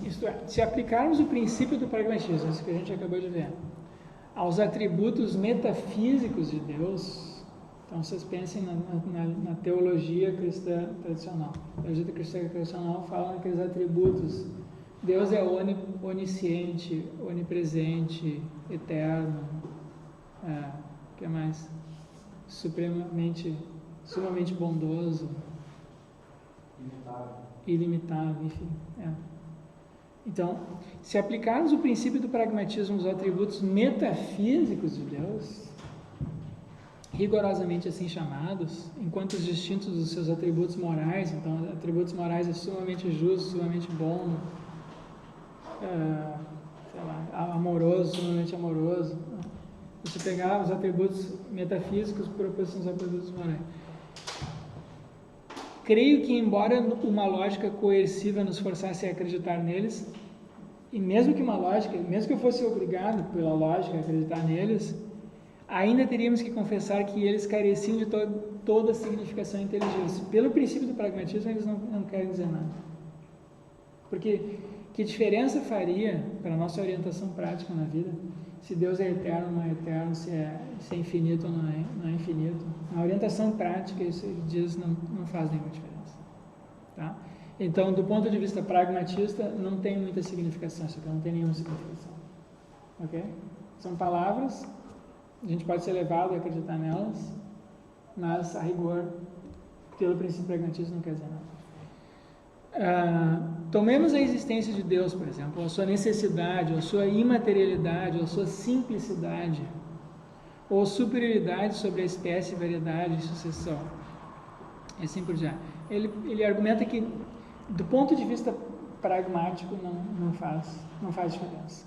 isto é, se aplicarmos o princípio do pragmatismo, isso que a gente acabou de ver, aos atributos metafísicos de Deus, então vocês pensem na teologia cristã tradicional. A teologia cristã tradicional fala naqueles atributos. Deus é onisciente, onipresente, eterno, o que mais? Sumamente bondoso, ilimitado, enfim. Então, se aplicarmos o princípio do pragmatismo aos atributos metafísicos de Deus, rigorosamente assim chamados, enquanto os distintos dos seus atributos morais, então, atributos morais é sumamente justo, sumamente bom, amoroso, sumamente amoroso. Se pegar os atributos metafísicos por oposição aos atributos morais. Creio que, embora uma lógica coerciva nos forçasse a acreditar neles, e mesmo que eu fosse obrigado pela lógica a acreditar neles, ainda teríamos que confessar que eles careciam de toda a significação inteligível. Pelo princípio do pragmatismo, eles não querem dizer nada. Porque que diferença faria para a nossa orientação prática na vida se Deus é eterno ou não é eterno, se é infinito ou não é infinito? A orientação prática, isso ele diz, não faz nenhuma diferença. Tá? Então, do ponto de vista pragmatista, não tem muita significação, isso aqui não tem nenhuma significação. Ok? São palavras, a gente pode ser levado a acreditar nelas, mas, a rigor, pelo princípio pragmatista, não quer dizer nada. Tomemos a existência de Deus, por exemplo, ou a sua necessidade, ou a sua imaterialidade, ou a sua simplicidade, ou superioridade sobre a espécie, variedade e sucessão. E assim por diante. Ele argumenta que, do ponto de vista pragmático, não faz diferença.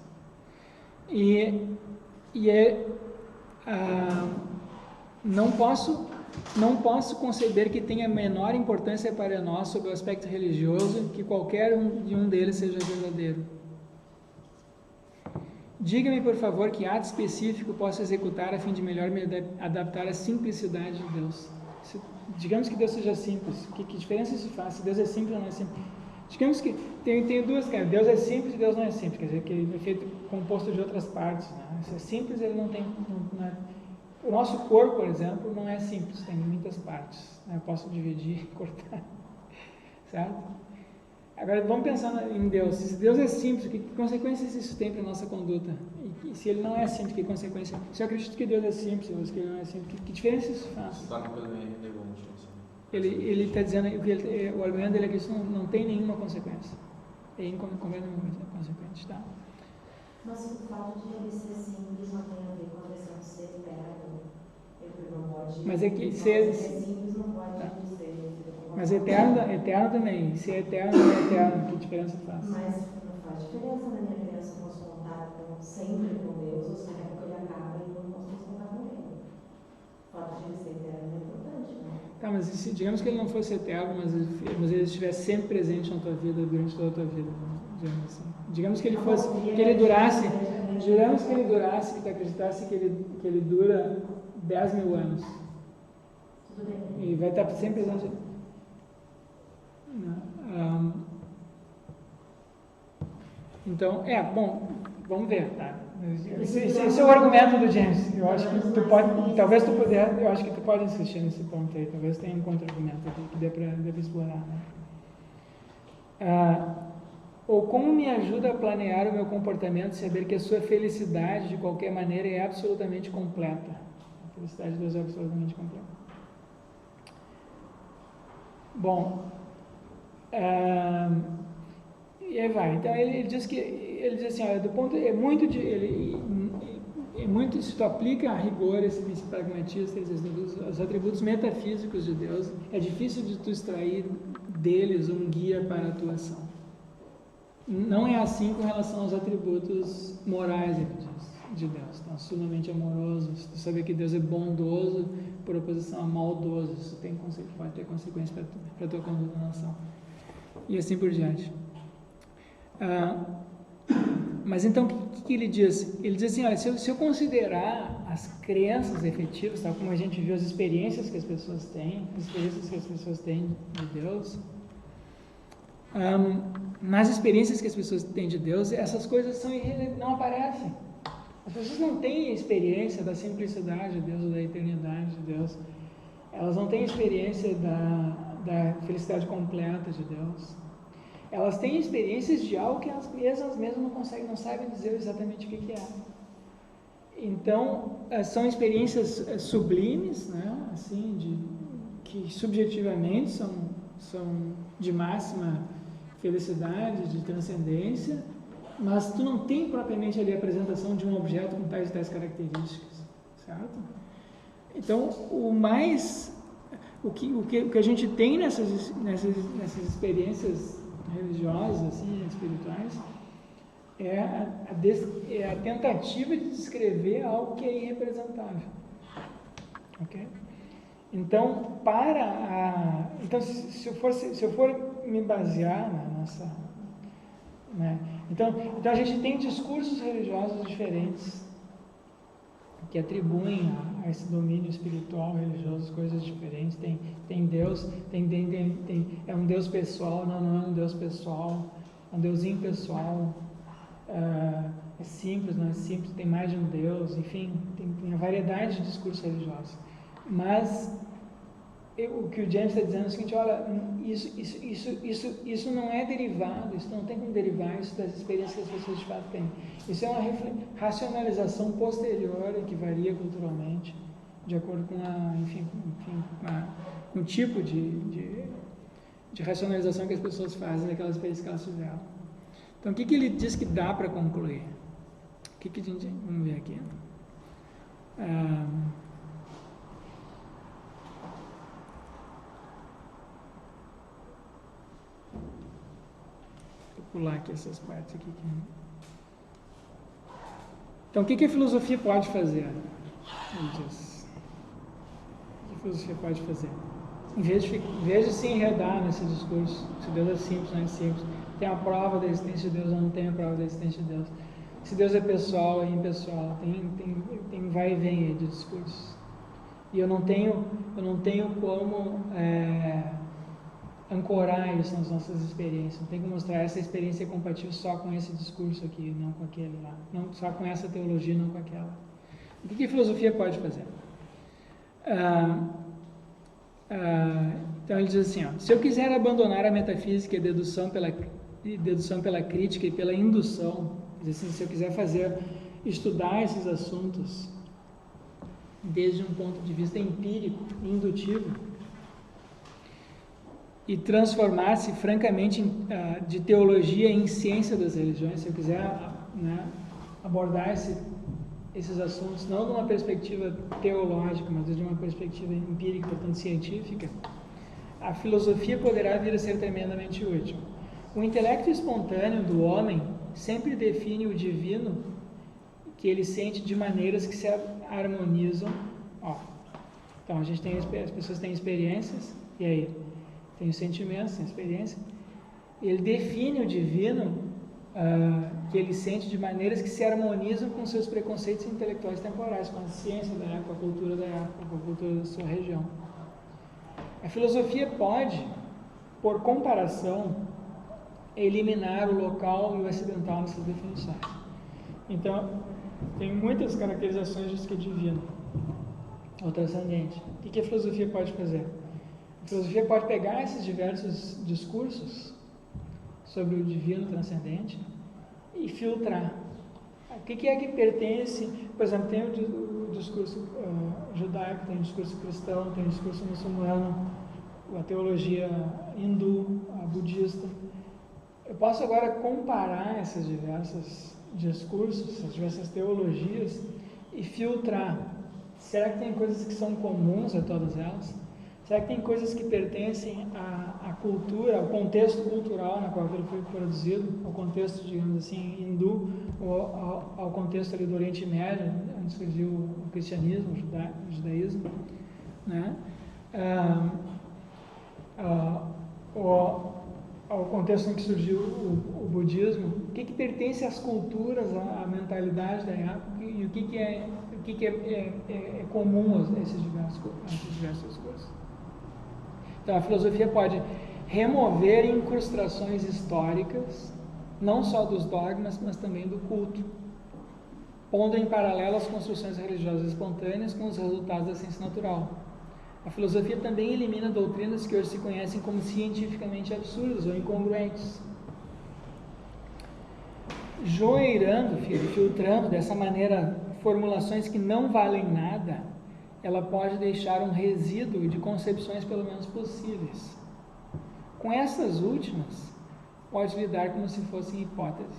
Não posso conceber que tenha menor importância para nós sob o aspecto religioso que qualquer um deles seja verdadeiro. Diga-me, por favor, que ato específico posso executar a fim de melhor me adaptar à simplicidade de Deus. Digamos que Deus seja simples. Que diferença isso faz? Se Deus é simples ou não é simples? Digamos que tem duas coisas. Deus é simples e Deus não é simples. Quer dizer, que ele é feito composto de outras partes. Né? Se é simples, ele não tem... O nosso corpo, por exemplo, não é simples, tem muitas partes. Né? Eu posso dividir, cortar, certo? Agora, vamos pensar em Deus. Se Deus é simples, que consequências isso tem para a nossa conduta? E se ele não é simples, que consequências? Se eu acredito que Deus é simples, ou que ele não é simples, que diferença isso faz? Isso está uma coisa meio relevante. Ele está dizendo, o argumento dele é que isso não tem nenhuma consequência. É incompletamente consequente, tá? Mas o fato de ele ser simples não tem a ver com a questão de ser eterno. Ele não pode... Mas é que ser simples não pode tá. ser... Mas eterno também. Se é eterno, não é eterno. Que diferença faz? Mas não faz diferença na minha criança posso contar sempre com Deus, ou se daqui a pouco ele acaba e eu não posso contar com ele. O fato de ele ser eterno é importante, né? Tá, mas digamos que ele não fosse eterno, mas ele estivesse sempre presente na tua vida durante toda a tua vida, digamos assim. Digamos que ele fosse, que ele durasse, imaginamos que ele durasse, que tu acreditasse que ele dura 10 mil anos. Tudo bem. E vai estar sempre presente. Então, bom, vamos ver, tá? Esse é o argumento do James. Eu acho que tu pode, talvez tu puder, eu acho que tu pode insistir nesse ponto aí, talvez tenha um contra-argumento aqui que dê para explorar, né? Ou como me ajuda a planear o meu comportamento, saber que a sua felicidade, de qualquer maneira, é absolutamente completa. A felicidade de Deus é absolutamente completa. Bom, e aí vai. Então ele diz assim, olha, do ponto se tu aplica a rigor esse princípio pragmatista, os atributos metafísicos de Deus, é difícil de tu extrair deles um guia para a tua ação. Não é assim com relação aos atributos morais, ele diz, de Deus. Então, absolutamente amoroso, se tu saber que Deus é bondoso por oposição a maldoso, isso pode ter consequência para a tua conduta na ação. E assim por diante. Mas então, o que ele diz? Ele diz assim, olha, se eu considerar as crenças efetivas, tal como a gente viu as experiências que as pessoas têm, de Deus, nas experiências que as pessoas têm de Deus, essas coisas não aparecem. As pessoas não têm experiência da simplicidade de Deus, ou da eternidade de Deus. Elas não têm experiência da felicidade completa de Deus. Elas têm experiências de algo que elas mesmas não sabem dizer exatamente o que é. Então, são experiências sublimes, né? Assim, que subjetivamente são de máxima felicidade, de transcendência, mas tu não tem propriamente ali a apresentação de um objeto com tais e tais características, certo? Então, o que a gente tem nessas experiências religiosas, assim, espirituais, é a tentativa de descrever algo que é irrepresentável, ok? Então, se eu for me basear nessa, né? Então a gente tem discursos religiosos diferentes que atribuem a esse domínio espiritual, religioso, coisas diferentes. Tem Deus, é um Deus pessoal, não é um Deus pessoal, é um Deus impessoal, é simples, não é simples, tem mais de um Deus, enfim, tem uma variedade de discursos religiosos. Mas o que o James está dizendo é o seguinte, olha, isso não é derivado, isso não tem como derivar isso das experiências que as pessoas de fato têm. Isso é uma racionalização posterior que varia culturalmente, de acordo com com o tipo de racionalização que as pessoas fazem daquelas experiências que elas tiveram. Então, o que ele diz que dá para concluir? Vamos ver aqui. Vou pular aqui essas partes aqui. Então, o que a filosofia pode fazer? Ele diz. O que a filosofia pode fazer? Em vez de se enredar nesse discurso, se Deus é simples, não é simples, tem a prova da existência de Deus ou não tem a prova da existência de Deus, se Deus é pessoal ou impessoal, tem vai e vem aí de discursos. E eu não tenho como ancorar isso nas nossas experiências. Não tem que mostrar essa experiência compatível só com esse discurso aqui, não com aquele lá. Não só com essa teologia, não com aquela. O que a filosofia pode fazer? Então ele diz assim, se eu quiser abandonar a metafísica e dedução pela crítica e pela indução, diz assim, se eu quiser estudar esses assuntos desde um ponto de vista empírico, indutivo, e transformar-se francamente de teologia em ciência das religiões, se eu quiser abordar esses assuntos não de uma perspectiva teológica, mas de uma perspectiva empírica, portanto científica, a filosofia poderá vir a ser tremendamente útil. O intelecto espontâneo do homem sempre define o divino que ele sente de maneiras que se harmonizam. Então as pessoas têm experiências, e aí? Tem os sentimentos, tem a experiência. Ele define o divino que ele sente de maneiras que se harmonizam com seus preconceitos intelectuais temporais, com a ciência da época, com a cultura da época, com a cultura da sua região. A filosofia pode, por comparação, eliminar o local e o acidental nessas definições. Então, tem muitas caracterizações disso que é divino ou transcendente. O que a filosofia pode fazer? A filosofia pode pegar esses diversos discursos sobre o divino transcendente e filtrar. O que é que pertence? Por exemplo, tem o discurso judaico, tem o discurso cristão, tem o discurso muçulmano, a teologia hindu, a budista. Eu posso agora comparar esses diversos discursos, essas diversas teologias e filtrar. Será que tem coisas que são comuns a todas elas? Será que tem coisas que pertencem à cultura, ao contexto cultural na qual ele foi produzido, ao contexto, digamos assim, hindu, ou ao contexto ali do Oriente Médio, onde surgiu o cristianismo, o judaísmo, né? Ao contexto em que surgiu o budismo? O que pertence às culturas, à mentalidade da época e o que é comum a esses diversos discursos? Então, a filosofia pode remover incrustações históricas, não só dos dogmas, mas também do culto, pondo em paralelo as construções religiosas espontâneas com os resultados da ciência natural. A filosofia também elimina doutrinas que hoje se conhecem como cientificamente absurdas ou incongruentes. Joeirando, filtrando dessa maneira formulações que não valem nada, ela pode deixar um resíduo de concepções pelo menos possíveis. Com essas últimas, pode lidar como se fossem hipóteses,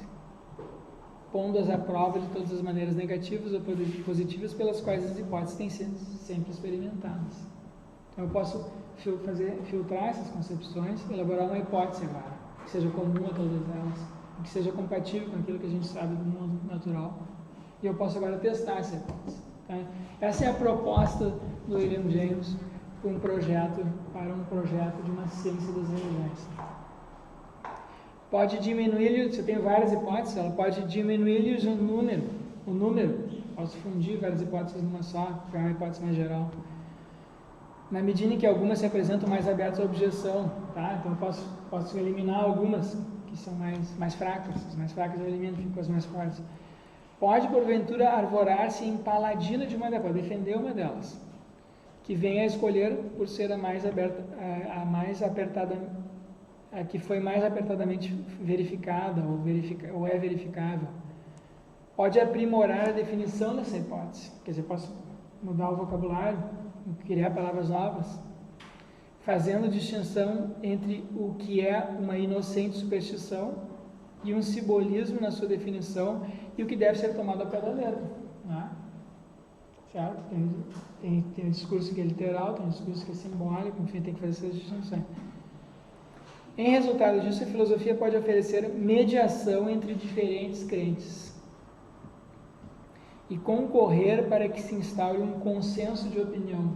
pondo-as à prova de todas as maneiras negativas ou positivas pelas quais as hipóteses têm sido sempre experimentadas. Então eu posso filtrar essas concepções, elaborar uma hipótese agora, que seja comum a todas elas, que seja compatível com aquilo que a gente sabe do mundo natural, e eu posso agora testar essa hipótese. Tá? Essa é a proposta do William James para um projeto de uma ciência das religiões. Pode diminuir, você tem várias hipóteses, ela pode diminuir o número, posso fundir várias hipóteses numa só, para uma hipótese mais geral. Na medida em que algumas se apresentam mais abertas à objeção, tá? Então eu posso eliminar algumas que são mais fracas, as mais fracas eu elimino, fico com as mais fortes. Pode, porventura, arvorar-se em paladino de uma delas, pode defender uma delas, que venha a escolher por ser a mais aberta, a que foi mais apertadamente verificada ou é verificável. Pode aprimorar a definição dessa hipótese, quer dizer, posso mudar o vocabulário, criar palavras novas, fazendo distinção entre o que é uma inocente superstição e um simbolismo na sua definição e o que deve ser tomado ao pé da letra, né? Certo? Tem um discurso que é literal, tem um discurso que é simbólico, enfim, tem que fazer essas distinções. Em resultado disso, a filosofia pode oferecer mediação entre diferentes crentes e concorrer para que se instaure um consenso de opinião.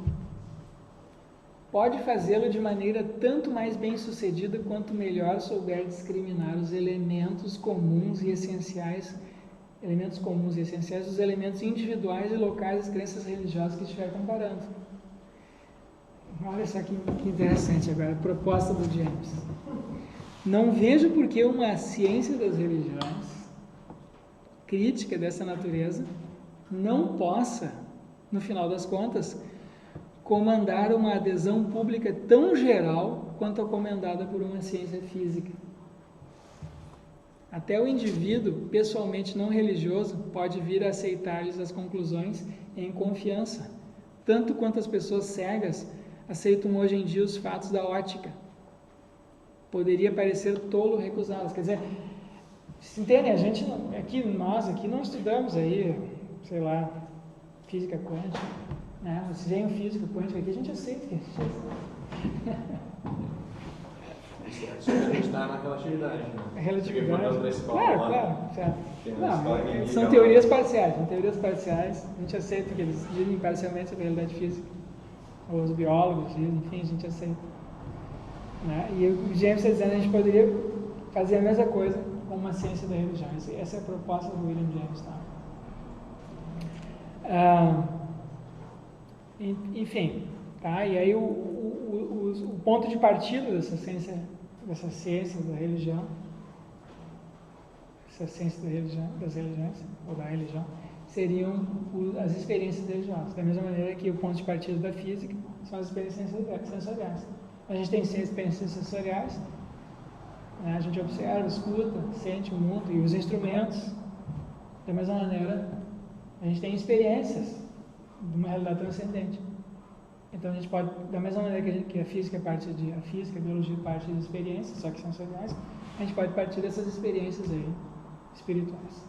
Pode fazê-lo de maneira tanto mais bem-sucedida quanto melhor souber discriminar os elementos comuns e essenciais dos elementos individuais e locais das crenças religiosas que estiver comparando. Olha só que interessante agora, a proposta do James. Não vejo por que uma ciência das religiões, crítica dessa natureza, não possa, no final das contas, comandar uma adesão pública tão geral quanto a comandada por uma ciência física. Até o indivíduo, pessoalmente não religioso, pode vir a aceitar-lhes as conclusões em confiança, tanto quanto as pessoas cegas aceitam hoje em dia os fatos da ótica. Poderia parecer tolo recusá-las. Quer dizer, se entende, nós aqui não estudamos aí, sei lá, física quântica, né? Se vem o físico quântico aqui, a gente aceita que a gente está na relatividade, né? A relatividade. Claro, certo. Não, são teorias parciais, a gente aceita que eles dizem parcialmente sobre a realidade física. Ou os biólogos dizem, enfim, a gente aceita. Né? E o James está dizendo que a gente poderia fazer a mesma coisa como uma ciência da religião. Essa é a proposta do William James, tá? Enfim, tá? E aí o ponto de partida dessa ciência da religião, essa ciência das religiões, ou da religião, seriam as experiências religiosas. Da mesma maneira que o ponto de partida da física são as experiências sensoriais. A gente tem experiências sensoriais, né? A gente observa, escuta, sente o mundo e os instrumentos. Da mesma maneira, a gente tem experiências de uma realidade transcendente. Então a gente pode, da mesma maneira que a física a biologia parte de experiências, só que sensoriais, a gente pode partir dessas experiências aí, espirituais,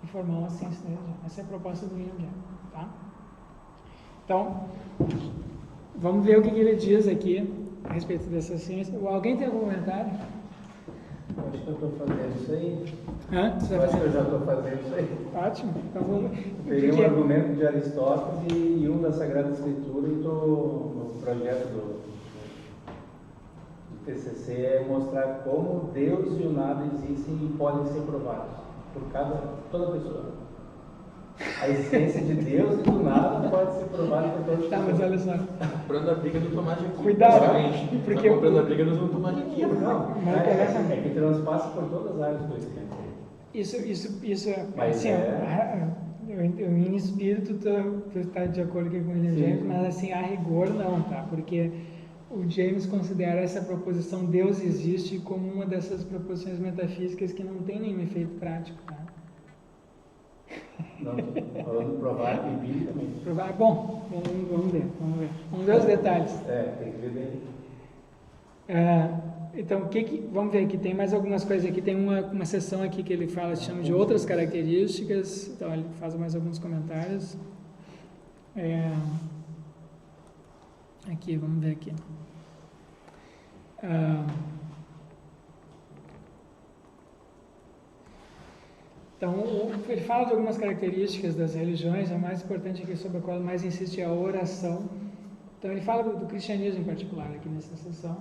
e formar uma ciência da religião. Essa é a proposta do William James, tá? Então, vamos ver o que ele diz aqui a respeito dessa ciência. Alguém tem algum comentário? Acho que eu estou fazendo isso aí. Você vai Acho que fazer? eu já estou fazendo isso aí. Ótimo. Então vamos. Peguei um argumento de Aristóteles e um da Sagrada Escritura e estou no projeto do TCC é mostrar como Deus e o nada existem e podem ser provados por toda pessoa. A existência de Deus e do nada pode ser provada por todas as Tá, pessoas. mas olha só. Comprando a briga do Tomás de Aquino. Cuidado, basicamente. porque- Tá comprando a briga do Tomás de Aquino. Não, Não interessa. é que transpassa por todas as áreas do conhecimento. Isso Mas assim, eu em espírito tu tá de acordo com o William Sim. James, mas assim, a rigor não, tá? Porque o James considera essa proposição Deus existe como uma dessas proposições metafísicas que não tem nenhum efeito prático, tá? Não, estou falando provar empiricamente. Bom, vamos ver. Vamos ver os detalhes. Tem que ver bem. Então, vamos ver aqui, tem mais algumas coisas aqui, tem uma seção aqui que ele fala, chama de outras características, então ele faz mais alguns comentários. Aqui, vamos ver aqui. Então, ele fala de algumas características das religiões, a mais importante aqui sobre a qual mais insiste é a oração. Então, ele fala do cristianismo em particular aqui nessa seção.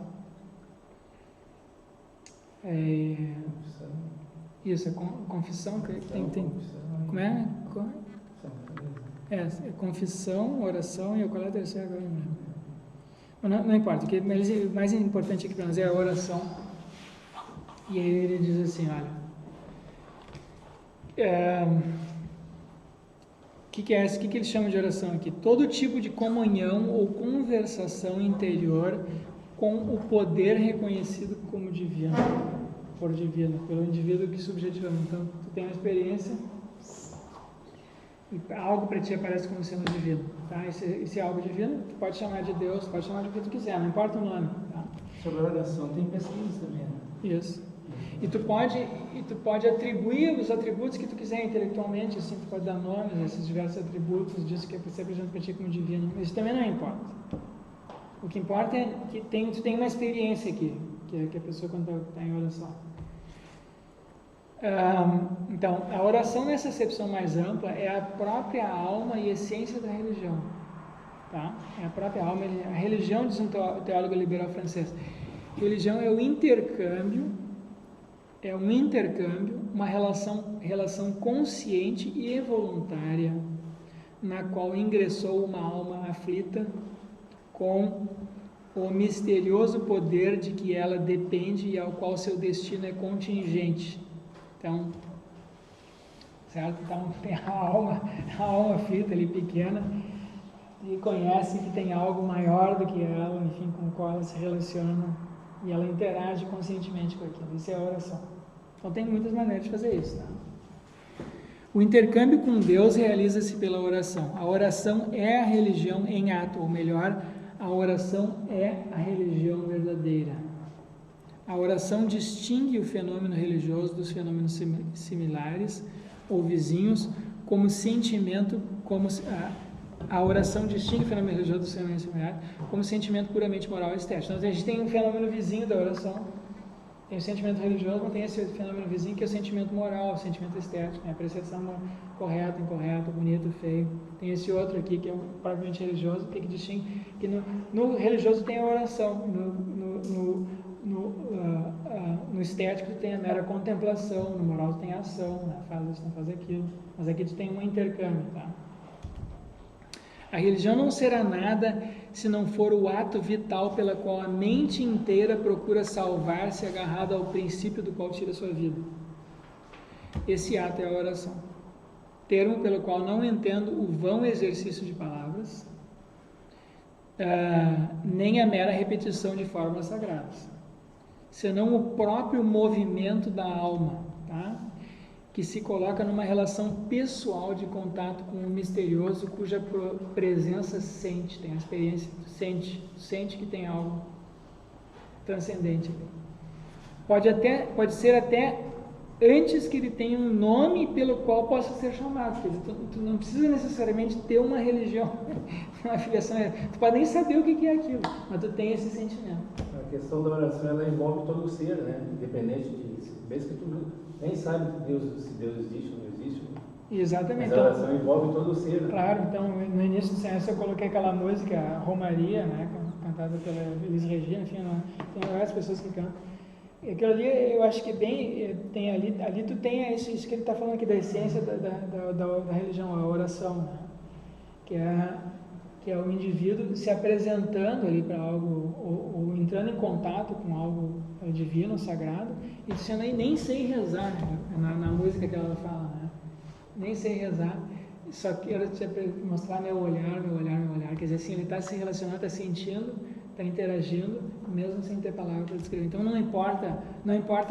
Isso, é confissão, tem como é? Confissão, oração e qual é a terceira agora? Não importa, mas o mais importante aqui para nós é a oração. E aí ele diz assim, olha, o que ele chama de oração aqui? Todo tipo de comunhão ou conversação interior com o poder reconhecido como divino, pelo indivíduo que subjetivamente. Então, tu tem uma experiência, algo para ti aparece como sendo divino, tá? Esse algo divino, tu pode chamar de Deus, pode chamar de o que tu quiser, não importa o nome, tá? Sobre a oração tem pesquisa também, né? Isso. E tu pode atribuir os atributos que tu quiser intelectualmente, assim, tu pode dar nomes a esses diversos atributos disso que é apresentado para ti como divino. Isso também não importa. O que importa é que tu tem uma experiência aqui, que a pessoa quando está em oração. Então, a oração nessa acepção mais ampla é a própria alma e essência da religião. Tá? É a própria alma. A religião, diz um teólogo liberal francês, religião é o intercâmbio, uma relação consciente e voluntária, na qual ingressou uma alma aflita com o misterioso poder de que ela depende e ao qual seu destino é contingente. Então, certo? Então, tem a alma aflita ali, pequena, e conhece que tem algo maior do que ela, enfim, com o qual ela se relaciona, e ela interage conscientemente com aquilo. Isso é a oração. Então, tem muitas maneiras de fazer isso, tá? O intercâmbio com Deus realiza-se pela oração. A oração é a religião em ato, ou melhor, a oração é a religião verdadeira. A oração distingue o fenômeno religioso dos fenômenos similares ou vizinhos como sentimento, a oração distingue o fenômeno religioso dos fenômenos similares como sentimento puramente moral e estético. Então, a gente tem um fenômeno vizinho da oração, tem o sentimento religioso, mas tem esse fenômeno vizinho que é o sentimento moral, o sentimento estético, a percepção correta, incorreta, bonito, feio. Tem esse outro aqui que é o propriamente religioso, que distingue que no religioso tem a oração, no estético tu tem a mera contemplação, no moral tu tem a ação, né? Faz isso, não faz aquilo. Mas aqui tu tem um intercâmbio, tá? A religião não será nada se não for o ato vital pela qual a mente inteira procura salvar-se agarrada ao princípio do qual tira sua vida. Esse ato é a oração. Termo pelo qual não entendo o vão exercício de palavras, nem a mera repetição de fórmulas sagradas, senão o próprio movimento da alma, tá? Que se coloca numa relação pessoal de contato com o misterioso, cuja presença sente, tem a experiência, sente que tem algo transcendente. Pode ser até antes que ele tenha um nome pelo qual possa ser chamado. Quer dizer, tu não precisa necessariamente ter uma religião, uma filiação. Tu pode nem saber o que é aquilo, mas tu tem esse sentimento. A questão da oração, ela envolve todo o ser, né? Independente de... Mesmo que tu nem sabe se Deus existe ou não existe. Exatamente. Mas a oração envolve todo o ser. Né? Claro, então no início do semestre eu coloquei aquela música, a Romaria, né? Cantada pela Elis Regina, enfim, tem várias pessoas que cantam. Aquilo ali, eu acho que tem ali tu tem isso que ele está falando aqui da essência da religião, a oração, né? Que é o indivíduo se apresentando ali para algo, ou entrando em contato com algo divino, sagrado, e dizendo aí, nem sei rezar, né? na música que ela fala, né? Nem sei rezar, só quero te mostrar meu olhar, quer dizer assim, ele está se relacionando, está sentindo, está interagindo, mesmo sem ter palavra para descrever. Então não importa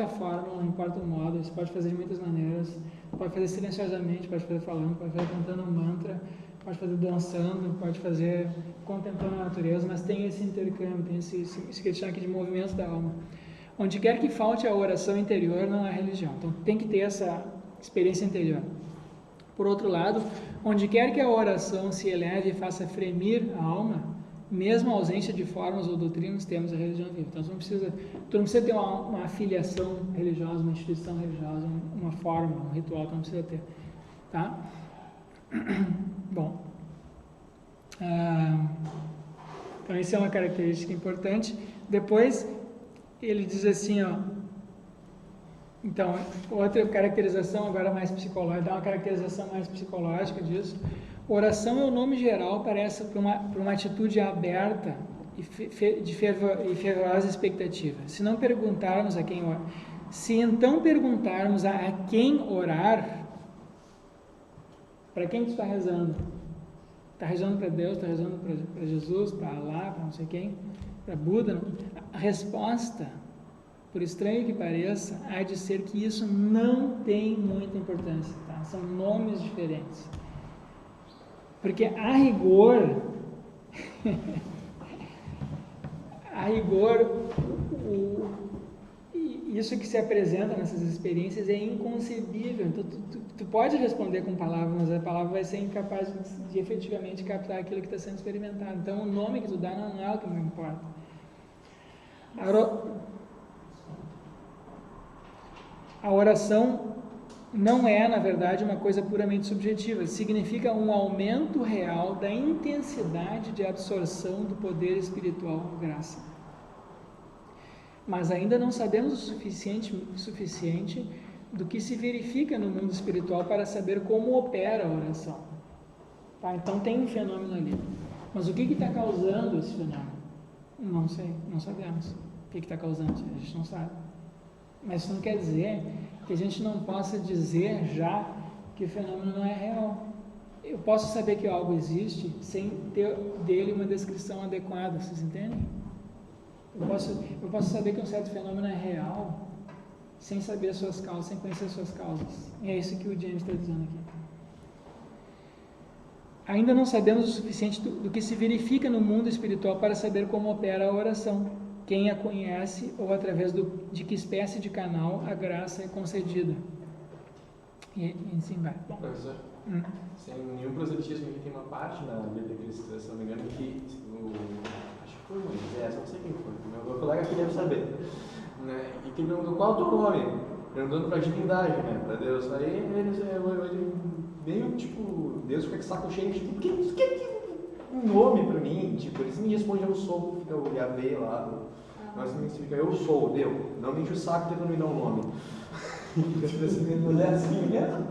a forma, não importa o modo, você pode fazer de muitas maneiras, pode fazer silenciosamente, pode fazer falando, pode fazer cantando um mantra, pode fazer dançando, pode fazer contemplando a natureza, mas tem esse intercâmbio, tem esse que eles chamam aqui de movimento da alma. Onde quer que falte a oração interior, não há religião. Então tem que ter essa experiência interior. Por outro lado, onde quer que a oração se eleve e faça fremir a alma, mesmo a ausência de formas ou doutrinas, temos a religião viva. Então tu não precisa ter uma afiliação religiosa, uma instituição religiosa, uma forma, um ritual, tu não precisa ter. Tá? Bom. Então isso é uma característica importante. Depois ele diz assim, ó. Então, outra caracterização agora mais psicológica, dá uma caracterização mais psicológica disso. Oração é o nome geral para uma atitude aberta e fervorosa expectativa. Se não perguntarmos a quem orar, se então perguntarmos a quem orar, para quem tu está rezando? Está rezando para Deus, está rezando para Jesus, para Allah, para não sei quem, para Buda? A resposta, por estranho que pareça, há de ser que isso não tem muita importância, tá? São nomes diferentes. Porque a rigor, isso que se apresenta nessas experiências é inconcebível. Então, tu pode responder com palavras, mas a palavra vai ser incapaz de efetivamente captar aquilo que está sendo experimentado. Então, o nome que tu dá não é o que me importa. A oração não é, na verdade, uma coisa puramente subjetiva. Significa um aumento real da intensidade de absorção do poder espiritual graça. Mas ainda não sabemos o suficiente do que se verifica no mundo espiritual para saber como opera a oração. Tá? Então tem um fenômeno ali. Mas o que está causando esse fenômeno? Não sei, não sabemos. O que está causando? A gente não sabe. Mas isso não quer dizer que a gente não possa dizer já que o fenômeno não é real. Eu posso saber que algo existe sem ter dele uma descrição adequada, vocês entendem? Eu posso saber que um certo fenômeno é real sem saber as suas causas, sem conhecer as suas causas. E é isso que o James está dizendo aqui. Ainda não sabemos o suficiente do que se verifica no mundo espiritual para saber como opera a oração, quem a conhece ou através de que espécie de canal a graça é concedida. E assim vai. Bom. Professor, sem nenhum proselitismo, aqui tem uma parte na Bíblia cristã, se não me engano, que acho que foi Moisés, não sei quem foi, meu colega aqui deve saber, né? E que perguntou qual é o teu nome, perguntando para a divindade, né? Para Deus. Aí ele meio tipo, Deus fica com saco cheio de que um nome para mim, tipo, eles me respondem, eu sou o Yahvé lá Mas significa eu sou, deu. Não me enche o saco tentando me dar um nome. Mulher assim mesmo?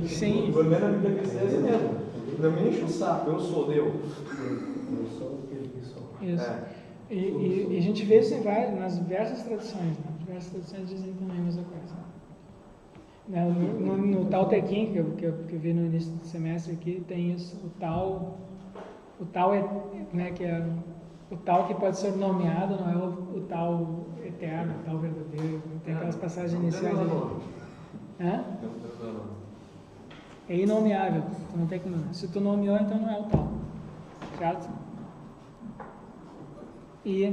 Sim. Pelo menos na Bíblia cristã é assim mesmo. Não me enche o saco, eu sou, deu. Eu sou aquele que sou. Isso. É. E a gente vê isso nas diversas traduções, né? Diversas traduções dizem também a mesma coisa. No tal tequim que eu vi no início do semestre aqui, tem isso, o tal é, né, que é o tal que pode ser nomeado, não é o tal eterno, o tal verdadeiro. Tem aquelas passagens iniciais ali. Hã? É inomeável, tu não tem que nomear. Se tu nomeou, então não é o tal. Certo? E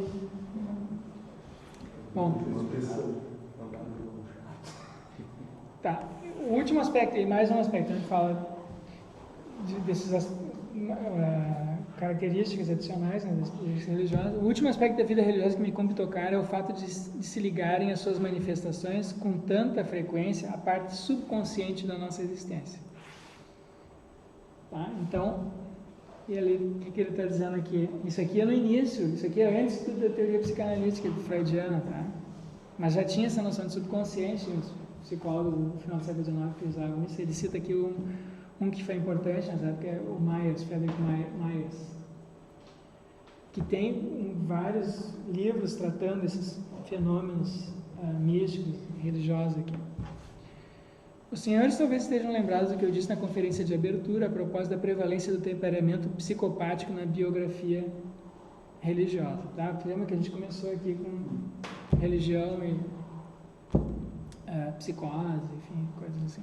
bom, tá. O último aspecto, e mais um aspecto, a gente fala dessas características adicionais, né, das características religiosas. O último aspecto da vida religiosa que me cumpre tocar é o fato de se ligarem às suas manifestações com tanta frequência à parte subconsciente da nossa existência. Tá? Então, o que ele está dizendo aqui? Isso aqui é no início, isso aqui é antes da teoria psicanalítica freudiana, tá? Mas já tinha essa noção de subconsciente, os psicólogos no final do século XIX que usavam isso. Ele cita aqui um que foi importante nessa época, é o Myers, Frederick Myers, que tem vários livros tratando esses fenômenos místicos, religiosos aqui. Os senhores talvez estejam lembrados do que eu disse na conferência de abertura a propósito da prevalência do temperamento psicopático na biografia religiosa. Tá? Lembra que a gente começou aqui com religião e psicose, enfim, coisas assim.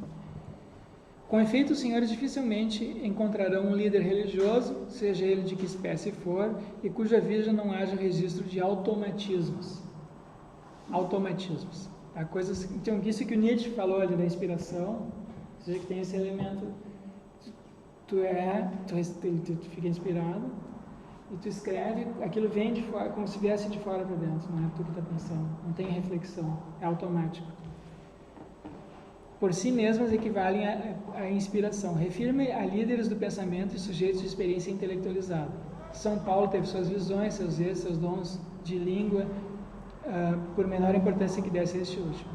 Com efeito, os senhores dificilmente encontrarão um líder religioso, seja ele de que espécie for, e cuja vida não haja registro de automatismos. Automatismos. Tá? Coisas, então, isso que o Nietzsche falou ali da inspiração, ou seja, que tem esse elemento, tu fica inspirado, e tu escreve, aquilo vem de fora, como se viesse de fora para dentro, não é tu que está pensando, não tem reflexão, é automático. Por si mesmas equivalem à inspiração. Refirme a líderes do pensamento e sujeitos de experiência intelectualizada. São Paulo teve suas visões, seus erros, seus dons de língua, por menor importância que desse a este último.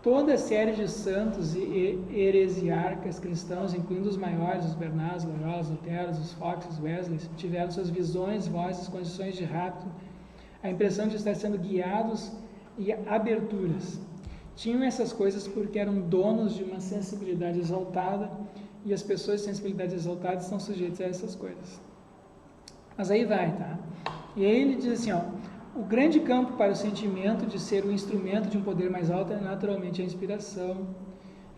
Toda a série de santos e heresiarcas cristãos, incluindo os maiores, os Bernardos, Loyolas, Luteros, os Fox, os Wesley, tiveram suas visões, vozes, condições de rapto, a impressão de estar sendo guiados e aberturas. Tinham essas coisas porque eram donos de uma sensibilidade exaltada, e as pessoas de sensibilidade exaltada estão sujeitas a essas coisas. Mas aí vai, tá? E aí ele diz assim, ó, o grande campo para o sentimento de ser o instrumento de um poder mais alto é naturalmente a inspiração.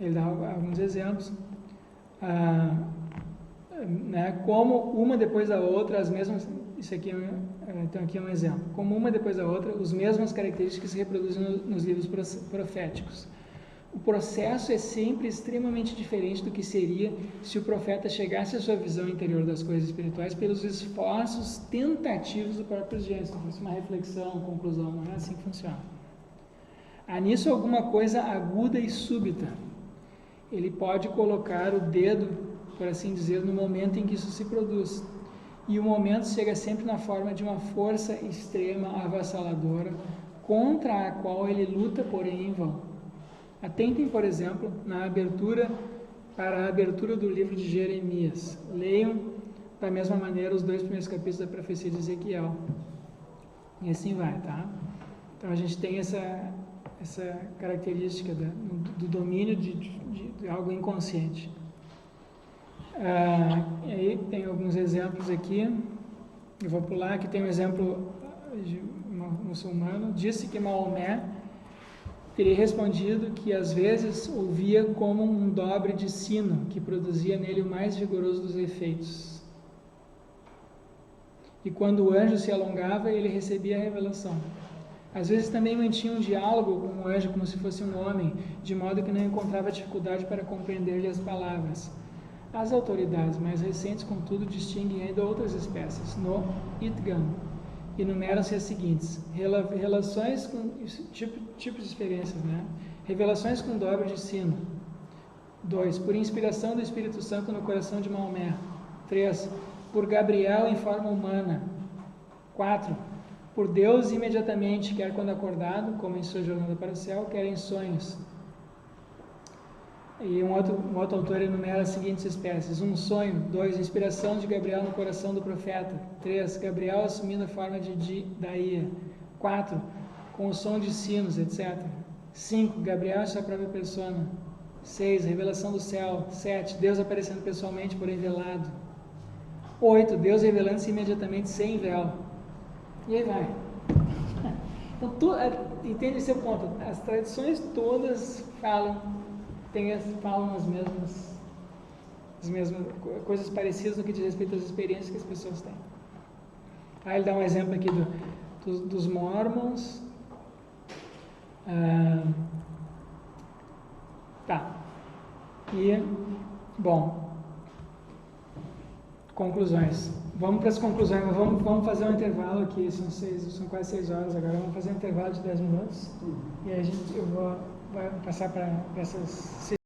Ele dá alguns exemplos. Né, como uma depois da outra, as mesmas... Isso aqui então aqui é um exemplo. Como uma depois da outra, as mesmas características se reproduzem nos livros proféticos. O processo é sempre extremamente diferente do que seria se o profeta chegasse à sua visão interior das coisas espirituais pelos esforços tentativos do próprio gênio. Se fosse uma reflexão, conclusão, não é assim que funciona. Há nisso alguma coisa aguda e súbita. Ele pode colocar o dedo, por assim dizer, no momento em que isso se produz. E o momento chega sempre na forma de uma força extrema, avassaladora, contra a qual ele luta, porém em vão. Atentem, por exemplo, para a abertura do livro de Jeremias. Leiam, da mesma maneira, os 2 primeiros capítulos da profecia de Ezequiel. E assim vai, tá? Então a gente tem essa característica do domínio de algo inconsciente. E aí tem alguns exemplos aqui. Eu vou pular, aqui tem um exemplo de um muçulmano. Disse que Maomé teria respondido que às vezes ouvia como um dobre de sino que produzia nele o mais vigoroso dos efeitos. E quando o anjo se alongava, ele recebia a revelação. Às vezes também mantinha um diálogo com o anjo como se fosse um homem, de modo que não encontrava dificuldade para compreender-lhe as palavras. As autoridades mais recentes, contudo, distinguem ainda outras espécies. No Itgan, enumeram-se as seguintes: relações com tipos de experiências, né? Revelações com dobre de sino. 2. Por inspiração do Espírito Santo no coração de Maomé. 3. Por Gabriel em forma humana. 4. por Deus imediatamente, quer quando acordado, como em sua jornada para o céu, quer em sonhos. E um outro autor enumera as seguintes espécies: 1, sonho; 2, inspiração de Gabriel no coração do profeta; 3, Gabriel assumindo a forma de Daía; 4, com o som de sinos, etc. 5, Gabriel em sua própria persona; 6, revelação do céu; 7, Deus aparecendo pessoalmente, porém velado; 8, Deus revelando-se imediatamente sem véu. E aí vai. Então, entende esse ponto? As tradições todas falam as mesmas coisas parecidas no que diz respeito às experiências que as pessoas têm. Aí ele dá um exemplo aqui dos Mormons. E, bom, conclusões. Vamos para as conclusões, mas vamos fazer um intervalo aqui, são quase 6 horas agora, vamos fazer um intervalo de 10 minutos e aí eu vou passar para essas